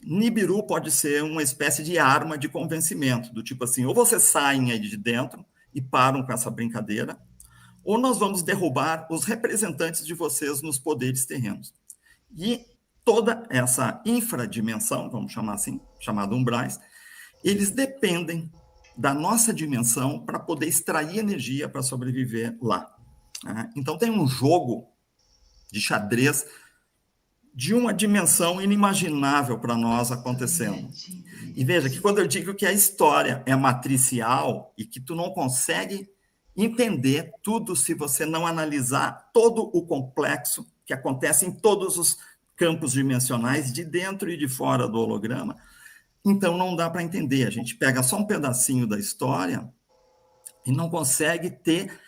Nibiru pode ser uma espécie de arma de convencimento, do tipo assim, ou vocês saem aí de dentro e param com essa brincadeira, ou nós vamos derrubar os representantes de vocês nos poderes terrenos. E toda essa infradimensão, vamos chamar assim, chamada umbrais, eles dependem da nossa dimensão para poder extrair energia para sobreviver lá. Então tem um jogo de xadrez de uma dimensão inimaginável para nós acontecendo. E veja que quando eu digo que a história é matricial e que tu não consegue entender tudo se você não analisar todo o complexo que acontece em todos os campos dimensionais, de dentro e de fora do holograma, então não dá para entender. A gente pega só um pedacinho da história e não consegue ter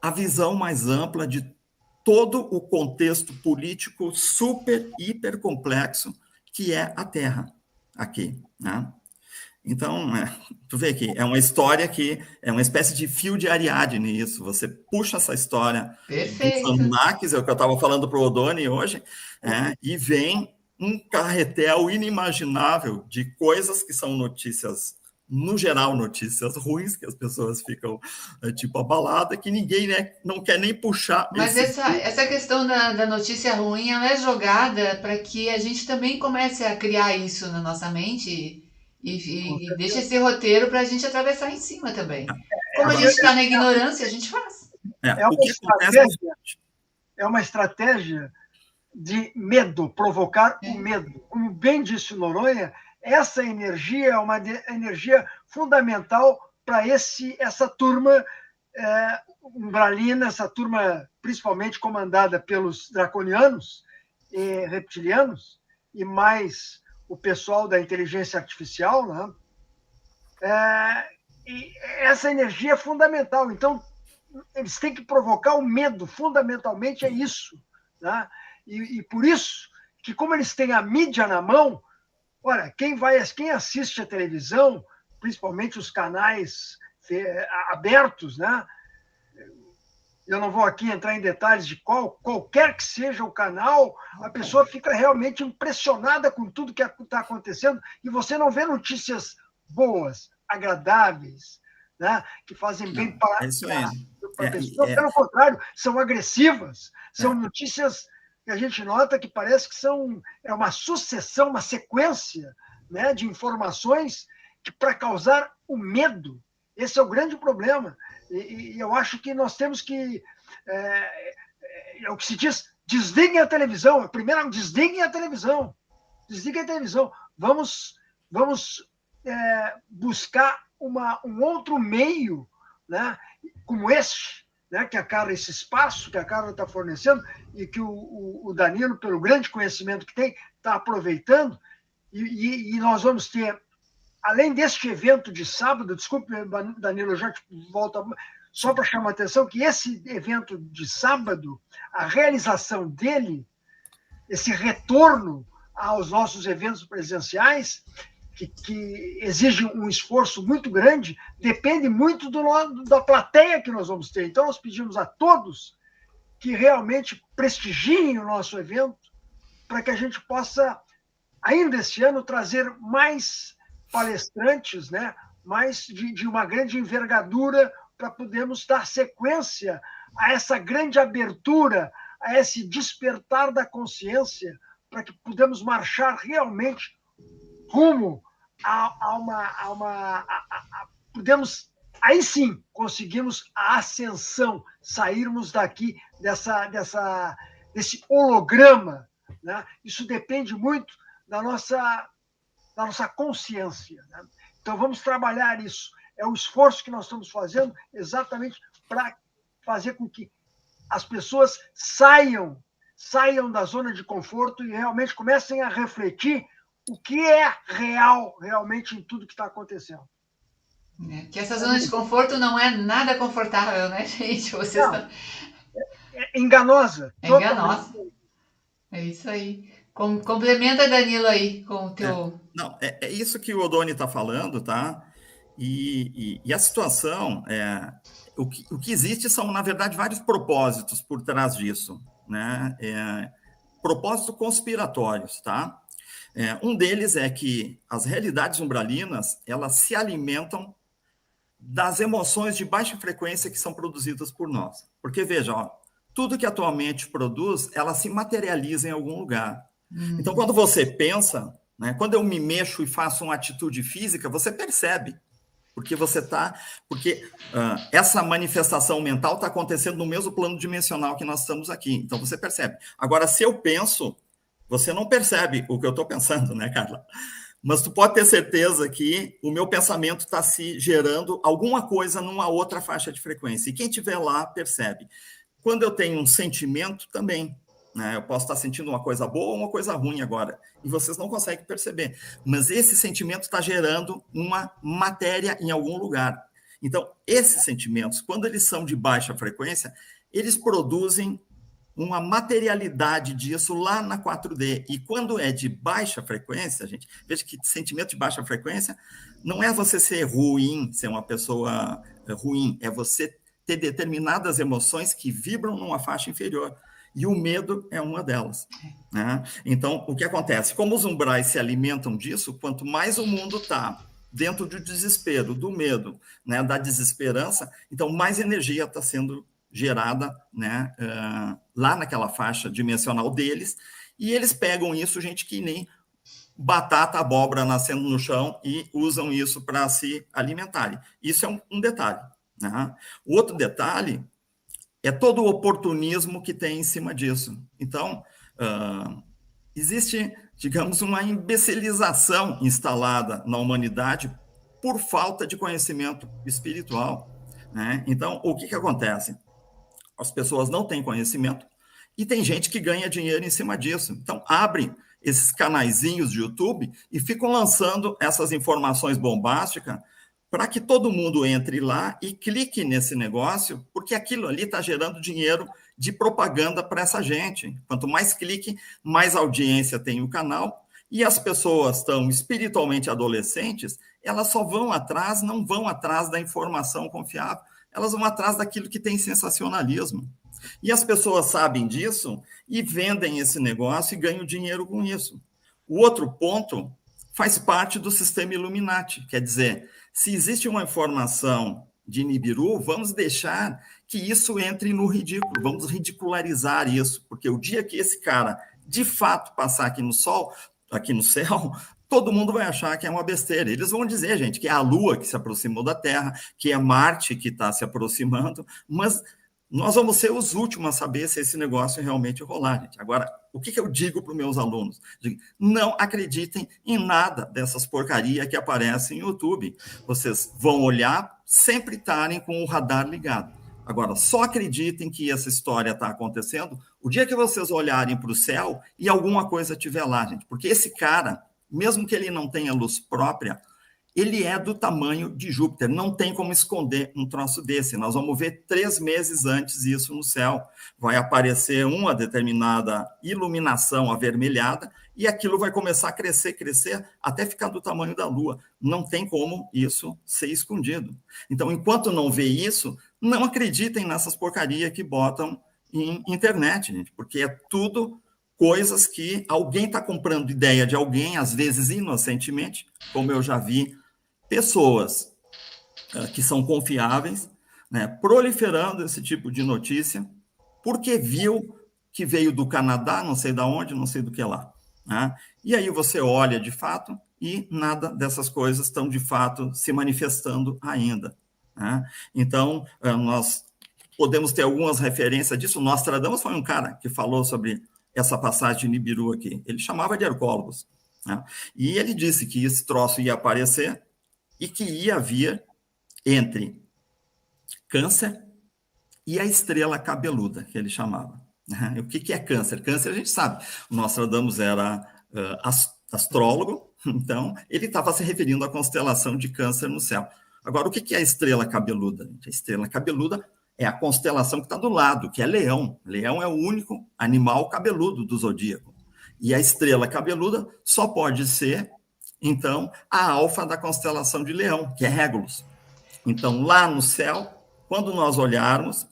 a visão mais ampla de todo o contexto político super, hiper complexo que é a Terra aqui, né? Então, tu vê que é uma história que é uma espécie de fio de Ariadne isso. Você puxa essa história dos Anunnakis, é o que eu estava falando para o Odoni hoje, e vem um carretel inimaginável de coisas que são notícias, no geral, notícias ruins, que as pessoas ficam, tipo, abaladas, que ninguém, né, não quer nem puxar. Mas essa questão da notícia ruim, ela é jogada para que a gente também comece a criar isso na nossa mente e deixa esse roteiro para a gente atravessar em cima também. Como a gente está na ignorância, a gente faz. É uma estratégia de medo, provocar o medo. Como bem disse Noronha, essa energia é uma energia fundamental para essa turma umbralina, essa turma principalmente comandada pelos draconianos e reptilianos, e mais o pessoal da inteligência artificial, né? E essa energia é fundamental. Então, eles têm que provocar o medo, fundamentalmente é isso. Né? E por isso que, como eles têm a mídia na mão, olha, quem assiste a televisão, principalmente os canais abertos, né? Eu não vou aqui entrar em detalhes de qualquer que seja o canal, a pessoa fica realmente impressionada com tudo que está acontecendo e você não vê notícias boas, agradáveis, né? Que fazem bem para a pessoa. Pelo contrário, são agressivas, são notícias que a gente nota que parece que é uma sucessão, uma sequência, né, de informações para causar o medo. Esse é o grande problema. E eu acho que nós temos que... É o que se diz, desliguem a televisão. Primeiro, desliguem a televisão. Desliguem a televisão. Vamos buscar um outro meio, né, como esse, né, esse espaço que a Carla está fornecendo e que o Danilo, pelo grande conhecimento que tem, está aproveitando. E nós vamos ter, além deste evento de sábado, desculpe, Danilo, eu já te volto, só para chamar a atenção que esse evento de sábado, a realização dele, esse retorno aos nossos eventos presenciais, que exige um esforço muito grande, depende muito da plateia que nós vamos ter. Então, nós pedimos a todos que realmente prestigiem o nosso evento para que a gente possa, ainda esse ano, trazer mais palestrantes, né? Mais de uma grande envergadura para podermos dar sequência a essa grande abertura, a esse despertar da consciência, para que podemos marchar realmente rumo podemos, aí sim, conseguimos a ascensão, sairmos daqui desse holograma, né? Isso depende muito da nossa consciência, né? Então, vamos trabalhar isso. É o esforço que nós estamos fazendo exatamente para fazer com que as pessoas saiam da zona de conforto e realmente comecem a refletir o que é real realmente em tudo que está acontecendo. Que essa zona de conforto não é nada confortável, né, gente? Vocês não, é enganosa. É enganosa. É isso aí. Complementa, Danilo, aí com o teu... Não, é isso que o Odoni está falando, tá? E a situação, o que existe são, na verdade, vários propósitos por trás disso, né? Propósitos conspiratórios, tá? Um deles é que as realidades umbralinas, elas se alimentam das emoções de baixa frequência que são produzidas por nós. Porque, veja, ó, tudo que atualmente produz, ela se materializa em algum lugar. Então, quando você pensa, né, quando eu me mexo e faço uma atitude física, você percebe. Porque essa manifestação mental está acontecendo no mesmo plano dimensional que nós estamos aqui. Então, você percebe. Agora, se eu penso, você não percebe o que eu estou pensando, né, Carla? Mas tu pode ter certeza que o meu pensamento está se gerando alguma coisa numa outra faixa de frequência. E quem estiver lá percebe. Quando eu tenho um sentimento, também. Né? Eu posso estar sentindo uma coisa boa ou uma coisa ruim agora. E vocês não conseguem perceber. Mas esse sentimento está gerando uma matéria em algum lugar. Então, esses sentimentos, quando eles são de baixa frequência, eles produzem uma materialidade disso lá na 4D. E quando é de baixa frequência, gente, veja que sentimento de baixa frequência não é você ser ruim, ser uma pessoa ruim, é você ter determinadas emoções que vibram numa faixa inferior. E o medo é uma delas. Né? Então, o que acontece? Como os umbrais se alimentam disso, quanto mais o mundo está dentro do desespero, do medo, né, da desesperança, então mais energia está sendo gerada, né, lá naquela faixa dimensional deles, e eles pegam isso, gente, que nem batata, abóbora nascendo no chão, e usam isso para se alimentarem. Isso é um detalhe. Né? O outro detalhe é todo o oportunismo que tem em cima disso. Então, existe, digamos, uma imbecilização instalada na humanidade por falta de conhecimento espiritual. Né? Então, o que acontece? As pessoas não têm conhecimento e tem gente que ganha dinheiro em cima disso. Então, abrem esses canaizinhos de YouTube e ficam lançando essas informações bombásticas para que todo mundo entre lá e clique nesse negócio, porque aquilo ali está gerando dinheiro de propaganda para essa gente. Quanto mais clique, mais audiência tem o canal, e as pessoas estão espiritualmente adolescentes, elas só vão atrás, não vão atrás da informação confiável, elas vão atrás daquilo que tem sensacionalismo. E as pessoas sabem disso e vendem esse negócio e ganham dinheiro com isso. O outro ponto faz parte do sistema Illuminati, quer dizer, se existe uma informação de Nibiru, vamos deixar que isso entre no ridículo, vamos ridicularizar isso, porque o dia que esse cara, de fato, passar aqui no sol, aqui no céu, todo mundo vai achar que é uma besteira. Eles vão dizer, gente, que é a Lua que se aproximou da Terra, que é Marte que está se aproximando, mas nós vamos ser os últimos a saber se esse negócio realmente rolar, gente. Agora, o que eu digo para os meus alunos? Digo, não acreditem em nada dessas porcarias que aparecem no YouTube. Vocês vão olhar, sempre estarem com o radar ligado. Agora, só acreditem que essa história está acontecendo o dia que vocês olharem para o céu e alguma coisa estiver lá, gente. Porque esse cara, mesmo que ele não tenha luz própria, ele é do tamanho de Júpiter, não tem como esconder um troço desse. Nós vamos ver 3 meses antes isso no céu. Vai aparecer uma determinada iluminação avermelhada e aquilo vai começar a crescer, até ficar do tamanho da Lua. Não tem como isso ser escondido. Então, enquanto não vê isso, não acreditem nessas porcarias que botam em internet, gente, porque é tudo coisas que alguém está comprando ideia de alguém, às vezes inocentemente, como eu já vi pessoas que são confiáveis, né, proliferando esse tipo de notícia, porque viu que veio do Canadá, não sei de onde, não sei do que lá. Né? E aí você olha de fato e nada dessas coisas estão de fato se manifestando ainda. Né? Então, nós podemos ter algumas referências disso. O Nostradamus foi um cara que falou sobre essa passagem de Nibiru aqui. Ele chamava de Hercólogos. Né? E ele disse que esse troço ia aparecer e que ia vir entre Câncer e a estrela cabeluda, que ele chamava. O que é Câncer? Câncer a gente sabe. O Nostradamus era astrólogo, então ele estava se referindo à constelação de Câncer no céu. Agora, o que é a estrela cabeluda? A estrela cabeluda é a constelação que está do lado, que é Leão. Leão é o único animal cabeludo do zodíaco. E a estrela cabeluda só pode ser, então, a alfa da constelação de Leão, que é Régulus. Então, lá no céu, quando nós olharmos,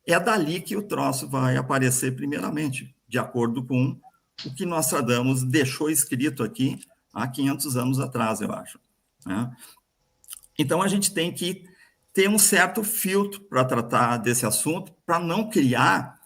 é dali que o troço vai aparecer primeiramente, de acordo com o que Nostradamus deixou escrito aqui há 500 anos atrás, eu acho. Né? Então, a gente tem que ter um certo filtro para tratar desse assunto, para não criar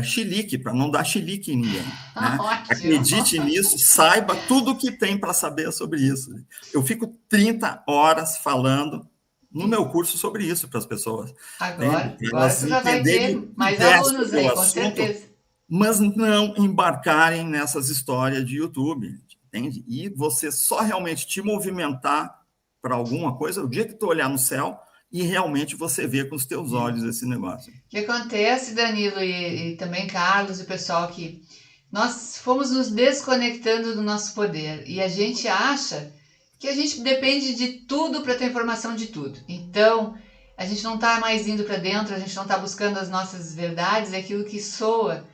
chilique, para não dar chilique em ninguém. Né? Acredite nisso, saiba tudo o que tem para saber sobre isso. Eu fico 30 horas falando no meu curso sobre isso para as pessoas. Agora você já vai ter mais alunos aí, com certeza. Mas não embarcarem nessas histórias de YouTube, entende? E você só realmente te movimentar para alguma coisa, o dia que tu olhar no céu, e realmente você vê com os teus olhos esse negócio. O que acontece, Danilo, e também Carlos e o pessoal, que nós fomos nos desconectando do nosso poder e a gente acha que a gente depende de tudo para ter informação de tudo. Então, a gente não está mais indo para dentro, a gente não está buscando as nossas verdades, é aquilo que soa.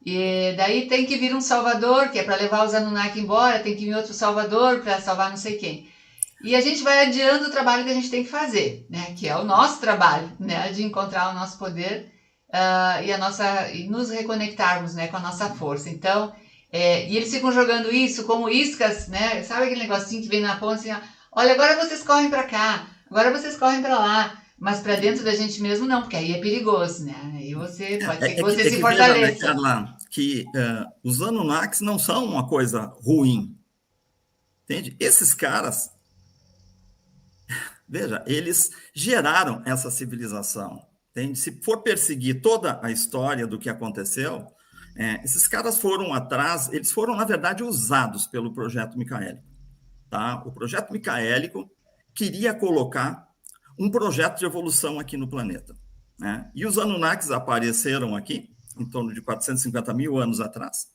E daí tem que vir um salvador, que é para levar os Anunnaki embora, tem que vir outro salvador para salvar não sei quem. E a gente vai adiando o trabalho que a gente tem que fazer, né? Que é o nosso trabalho, né? De encontrar o nosso poder e nos reconectarmos, né? Com a nossa força. Então, e eles ficam jogando isso como iscas, né? Sabe aquele negocinho que vem na ponta assim, ó, olha, agora vocês correm para cá, agora vocês correm para lá, mas para dentro da gente mesmo não, porque aí é perigoso, né? Aí você pode ser que você se fortaleça. Veja, né, Carla, que os Anunnakis não são uma coisa ruim, entende? Esses caras, veja, eles geraram essa civilização, entende? Se for perseguir toda a história do que aconteceu, esses caras foram atrás, eles foram, na verdade, usados pelo projeto micaélico. Tá? O projeto micaélico queria colocar um projeto de evolução aqui no planeta. Né? E os Anunnakis apareceram aqui, em torno de 450 mil anos atrás,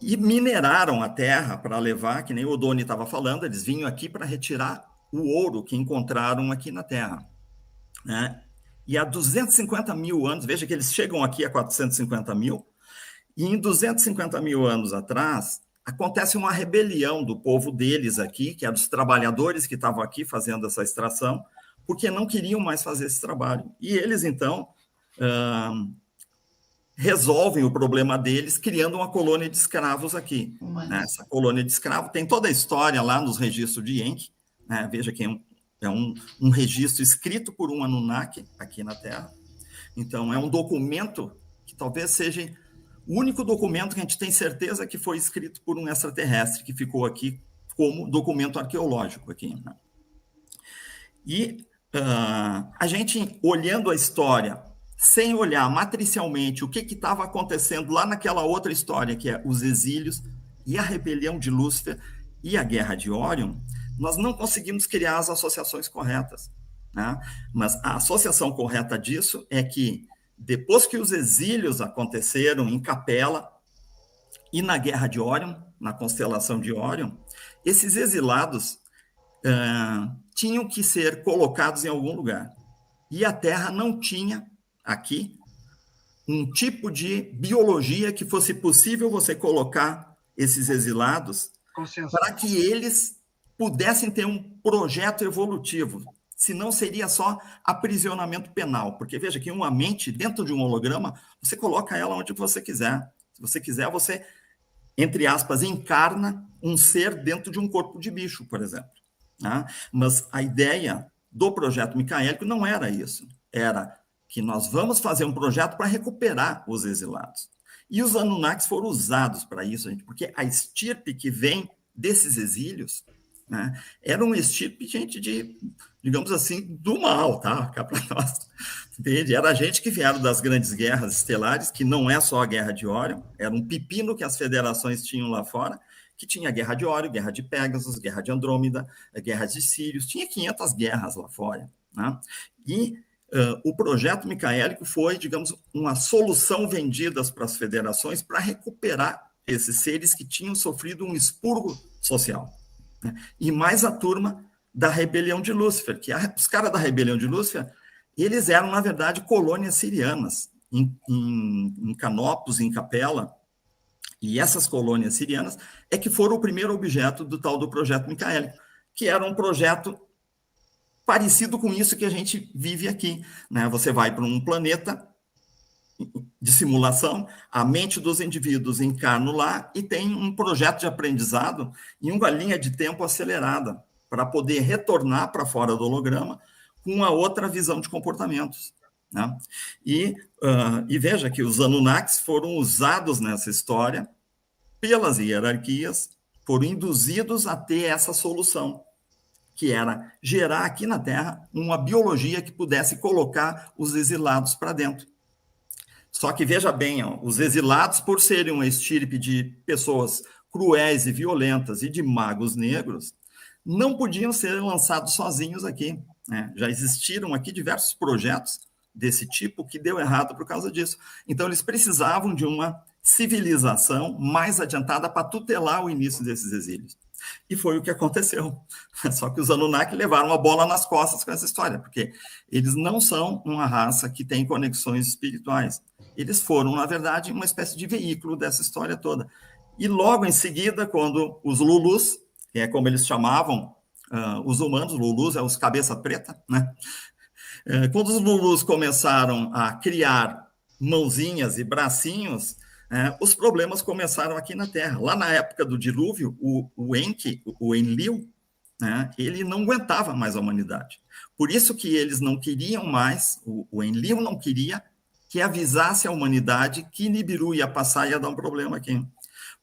e mineraram a Terra para levar, que nem o Odoni estava falando, eles vinham aqui para retirar o ouro que encontraram aqui na Terra, né? E há 250 mil anos, veja que eles chegam aqui a 450 mil, e em 250 mil anos atrás, acontece uma rebelião do povo deles aqui, que eram os trabalhadores que estavam aqui fazendo essa extração, porque não queriam mais fazer esse trabalho. E eles, então, resolvem o problema deles criando uma colônia de escravos aqui. Né? Essa colônia de escravos tem toda a história lá nos registros de Enki, né? Veja que é um registro escrito por um Anunnaki aqui na Terra. Então, é um documento que talvez seja o único documento que a gente tem certeza que foi escrito por um extraterrestre, que ficou aqui como documento arqueológico aqui. Né? E a gente, olhando a história, sem olhar matricialmente o que estava acontecendo lá naquela outra história, que é os exílios e a rebelião de Lúcifer e a guerra de Órion, nós não conseguimos criar as associações corretas. Né? Mas a associação correta disso é que, depois que os exílios aconteceram em Capela e na guerra de Órion, na constelação de Órion, esses exilados tinham que ser colocados em algum lugar. E a Terra não tinha aqui um tipo de biologia que fosse possível você colocar esses exilados para que eles pudessem ter um projeto evolutivo. Senão seria só aprisionamento penal. Porque veja que uma mente dentro de um holograma, você coloca ela onde você quiser. Se você quiser, você, entre aspas, encarna um ser dentro de um corpo de bicho, por exemplo. Né? Mas a ideia do projeto micaélico não era isso. Era que nós vamos fazer um projeto para recuperar os exilados. E os Anunnakis foram usados para isso, gente, porque a estirpe que vem desses exílios, né, era uma estirpe, gente, de, digamos assim, do mal, tá? Cá para nós. Entende? Era gente que vieram das grandes guerras estelares, que não é só a Guerra de Órion, era um pepino que as federações tinham lá fora, que tinha a Guerra de Órion, Guerra de Pégasus, Guerra de Andrômeda, Guerra de Sírios, tinha 500 guerras lá fora. Né? E o projeto micaélico foi, digamos, uma solução vendida para as federações para recuperar esses seres que tinham sofrido um expurgo social. Né? E mais a turma da rebelião de Lúcifer, que os caras da rebelião de Lúcifer, eles eram, na verdade, colônias sirianas, em Canopus, em Capela, e essas colônias sirianas é que foram o primeiro objeto do tal do projeto micaélico, que era um projeto parecido com isso que a gente vive aqui. Né? Você vai para um planeta de simulação, a mente dos indivíduos encarna lá e tem um projeto de aprendizado em uma linha de tempo acelerada para poder retornar para fora do holograma com uma outra visão de comportamentos. Né? E veja que os Anunnakis foram usados nessa história pelas hierarquias, foram induzidos a ter essa solução, que era gerar aqui na Terra uma biologia que pudesse colocar os exilados para dentro. Só que veja bem, ó, os exilados, por serem uma estirpe de pessoas cruéis e violentas e de magos negros, não podiam ser lançados sozinhos aqui. Né? Já existiram aqui diversos projetos desse tipo que deu errado por causa disso. Então, eles precisavam de uma civilização mais adiantada para tutelar o início desses exílios. E foi o que aconteceu. Só que os Anunnaki levaram a bola nas costas com essa história, porque eles não são uma raça que tem conexões espirituais. Eles foram, na verdade, uma espécie de veículo dessa história toda. E logo em seguida, quando os Lulus, que é como eles chamavam os humanos, Lulus é os cabeça preta, né? Quando os Lulus começaram a criar mãozinhas e bracinhos, os problemas começaram aqui na Terra. Lá na época do dilúvio, o Enki, o Enlil, né, ele não aguentava mais a humanidade. Por isso que eles não queriam mais, o Enlil não queria que avisasse a humanidade que Nibiru ia passar e ia dar um problema aqui.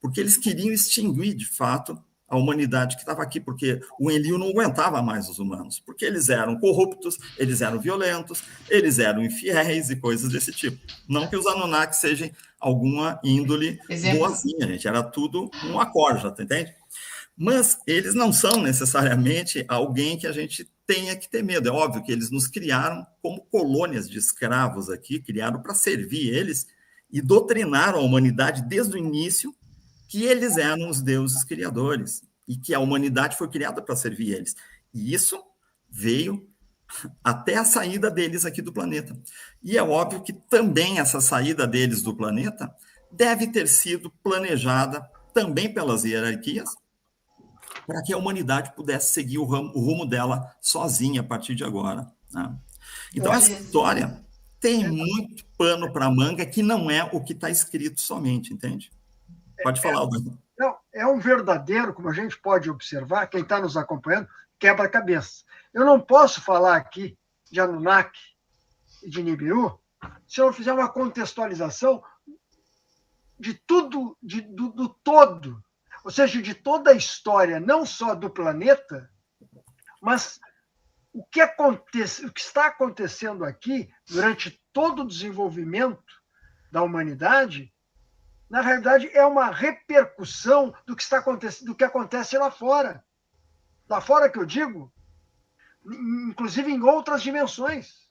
Porque eles queriam extinguir, de fato, a humanidade que estava aqui, porque o Enlil não aguentava mais os humanos, porque eles eram corruptos, eles eram violentos, eles eram infiéis e coisas desse tipo. Não que os Anunnaki sejam alguma índole boazinha, gente, era tudo um acorde, já entende? Mas eles não são necessariamente alguém que a gente tenha que ter medo. É óbvio que eles nos criaram como colônias de escravos aqui, criaram para servir eles e doutrinaram a humanidade desde o início que eles eram os deuses criadores e que a humanidade foi criada para servir eles. E isso veio até a saída deles aqui do planeta. E é óbvio que também essa saída deles do planeta deve ter sido planejada também pelas hierarquias, para que a humanidade pudesse seguir o rumo dela sozinha a partir de agora, né? Então, essa história tem muito pano para manga, que não é o que está escrito somente, entende? Pode falar, Aldo. Não, é um verdadeiro, como a gente pode observar, quem está nos acompanhando, quebra-cabeça. Eu não posso falar aqui de Anunnaki e de Nibiru se eu não fizer uma contextualização de tudo, do todo, ou seja, de toda a história, não só do planeta, mas o que está acontecendo aqui durante todo o desenvolvimento da humanidade, na realidade, é uma repercussão do que está acontecendo, do que acontece lá fora. Lá fora que eu digo, inclusive em outras dimensões,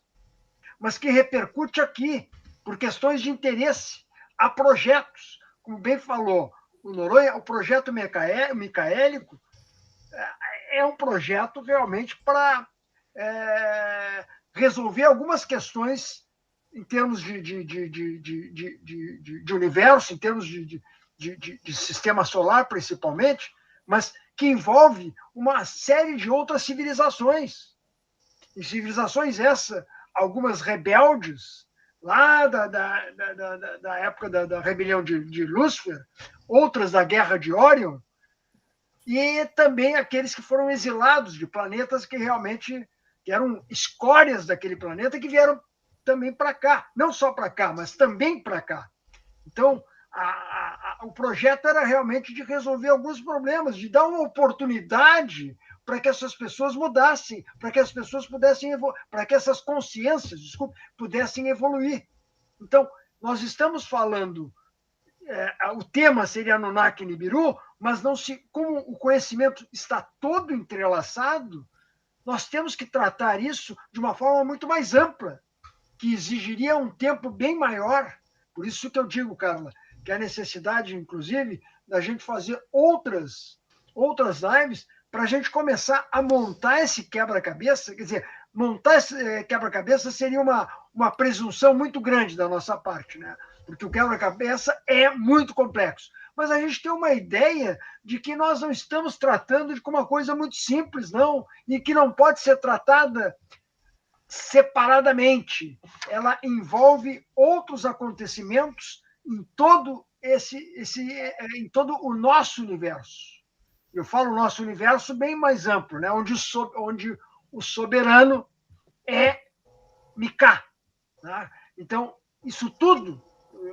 mas que repercute aqui por questões de interesse. Há projetos, como bem falou o Noronha, o projeto micaélico é um projeto realmente para resolver algumas questões em termos de universo, em termos de sistema solar, principalmente, mas que envolve uma série de outras civilizações. E civilizações essas, algumas rebeldes, lá da época da rebelião de Lúcifer, outras da Guerra de Órion, e também aqueles que foram exilados de planetas que realmente eram escórias daquele planeta, que vieram também para cá. Não só para cá, mas também para cá. Então, o projeto era realmente de resolver alguns problemas, de dar uma oportunidade para que essas pessoas mudassem, para que as pessoas pudessem para que essas consciências, pudessem evoluir. Então, nós estamos falando, o tema seria Anunnaki e Nibiru, mas não como o conhecimento está todo entrelaçado, nós temos que tratar isso de uma forma muito mais ampla, que exigiria um tempo bem maior. Por isso que eu digo, Carla, que a necessidade, inclusive, da gente fazer outras lives para a gente começar a montar esse quebra-cabeça. Quer dizer, montar esse quebra-cabeça seria uma presunção muito grande da nossa parte, né? Porque o quebra-cabeça é muito complexo. Mas a gente tem uma ideia de que nós não estamos tratando de uma coisa muito simples, não, e que não pode ser tratada separadamente. Ela envolve outros acontecimentos em todo em todo o nosso universo. Eu falo nosso universo bem mais amplo, né? onde o soberano é Mika. Né? Então, isso tudo,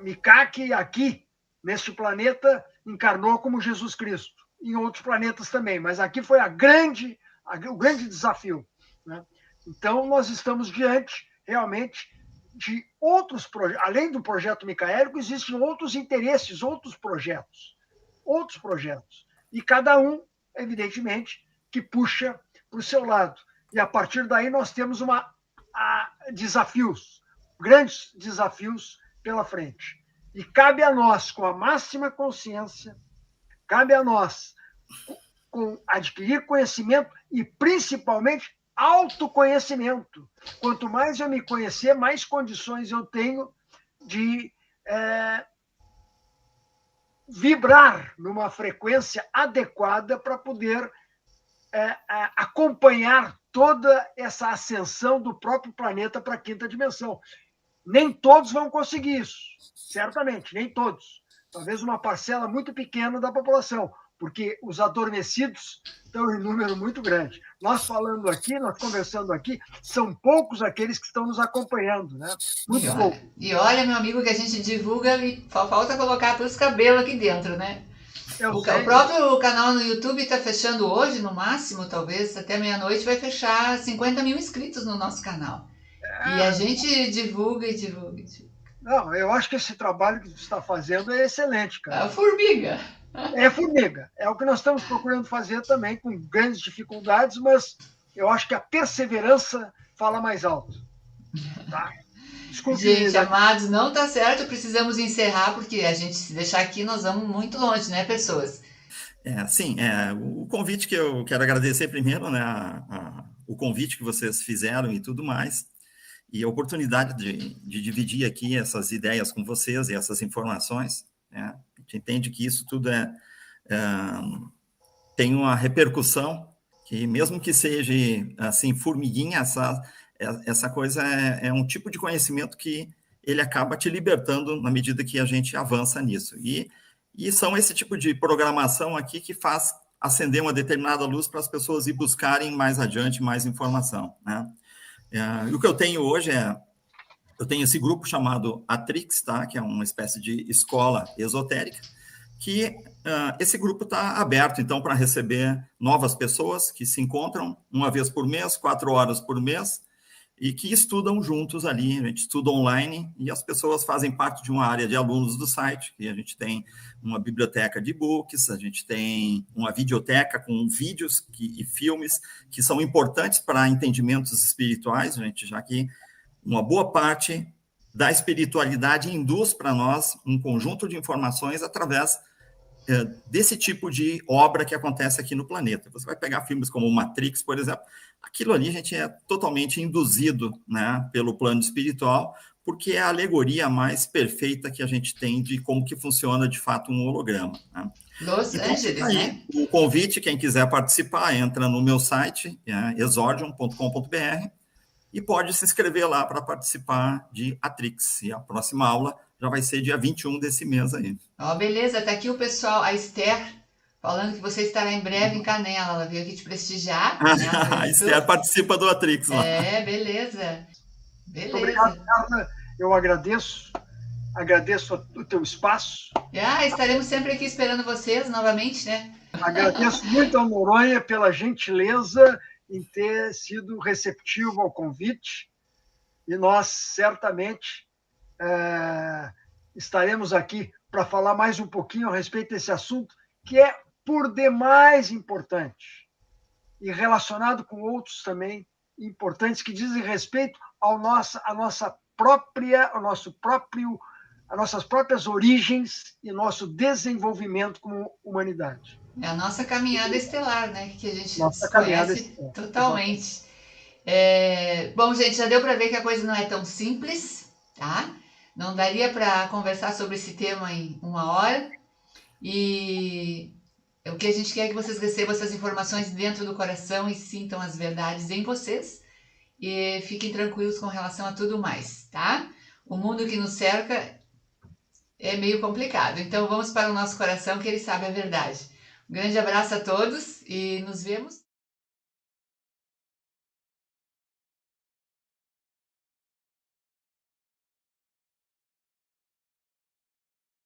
Mika que aqui, neste planeta, encarnou como Jesus Cristo, em outros planetas também, mas aqui foi o grande desafio. Né? Então, nós estamos diante, realmente, de outros projetos. Além do projeto micaélico, existem outros interesses, outros projetos. E cada um, evidentemente, que puxa para o seu lado. E, a partir daí, nós temos desafios, grandes desafios pela frente. E cabe a nós, com a máxima consciência, cabe a nós adquirir conhecimento e, principalmente, autoconhecimento. Quanto mais eu me conhecer, mais condições eu tenho de vibrar numa frequência adequada para poder acompanhar toda essa ascensão do próprio planeta para a quinta dimensão. Nem todos vão conseguir isso, certamente, nem todos. Talvez uma parcela muito pequena da população, porque os adormecidos estão em número muito grande. Nós falando aqui, nós conversando aqui, são poucos aqueles que estão nos acompanhando, né? Muito pouco. E olha, meu amigo, que a gente divulga e falta colocar os cabelos aqui dentro, né? O próprio canal no YouTube está fechando hoje, no máximo, talvez, até meia-noite, vai fechar 50 mil inscritos no nosso canal. E a gente divulga. Não, eu acho que esse trabalho que você está fazendo é excelente, cara. É a formiga. É formiga. É o que nós estamos procurando fazer também, com grandes dificuldades, mas eu acho que a perseverança fala mais alto. Tá? Desculpe. Gente, amados, não está certo, precisamos encerrar, porque a gente, se deixar aqui, nós vamos muito longe, né, pessoas? Sim, o convite que eu quero agradecer primeiro, né, o convite que vocês fizeram e tudo mais, e a oportunidade de dividir aqui essas ideias com vocês e essas informações, né? A gente entende que isso tudo tem uma repercussão, que mesmo que seja, assim, formiguinha, essa coisa é um tipo de conhecimento que ele acaba te libertando na medida que a gente avança nisso. E são esse tipo de programação aqui que faz acender uma determinada luz para as pessoas ir buscarem mais adiante mais informação, né? E o que eu tenho hoje eu tenho esse grupo chamado Atrix, tá? Que é uma espécie de escola esotérica, que esse grupo está aberto, então, para receber novas pessoas que se encontram uma vez por mês, 4 horas por mês, e que estudam juntos ali. A gente estuda online e as pessoas fazem parte de uma área de alunos do site, e a gente tem uma biblioteca de e-books, a gente tem uma videoteca com vídeos e filmes que são importantes para entendimentos espirituais, gente, já que uma boa parte da espiritualidade induz para nós um conjunto de informações através desse tipo de obra que acontece aqui no planeta. Você vai pegar filmes como Matrix, por exemplo, aquilo ali a gente é totalmente induzido, né, pelo plano espiritual, porque é a alegoria mais perfeita que a gente tem de como que funciona de fato um holograma, né? Los Então, Angeles, aí, né? o convite, quem quiser participar, entra no meu site, exordium.com.br, e pode se inscrever lá para participar de Atrix. E a próxima aula já vai ser dia 21 desse mês aí. Beleza, tá aqui o pessoal, a Esther, falando que você estará em breve em Canela. Ela veio aqui te prestigiar, né? A Esther participa do Atrix lá. Beleza. Muito obrigado, Carla. Eu agradeço o teu espaço. Estaremos sempre aqui esperando vocês novamente, né? Agradeço muito ao Noronha pela gentileza em ter sido receptivo ao convite, e nós certamente estaremos aqui para falar mais um pouquinho a respeito desse assunto, que é por demais importante e relacionado com outros também importantes que dizem respeito às nossas próprias origens e nosso desenvolvimento como humanidade. É a nossa caminhada estelar, né? Que a gente conhece totalmente. Bom, gente, já deu para ver que a coisa não é tão simples, tá? Não daria para conversar sobre esse tema em 1 hora. E o que a gente quer é que vocês recebam essas informações dentro do coração e sintam as verdades em vocês. E fiquem tranquilos com relação a tudo mais, tá? O mundo que nos cerca é meio complicado. Então vamos para o nosso coração, que ele sabe a verdade. Um grande abraço a todos e nos vemos.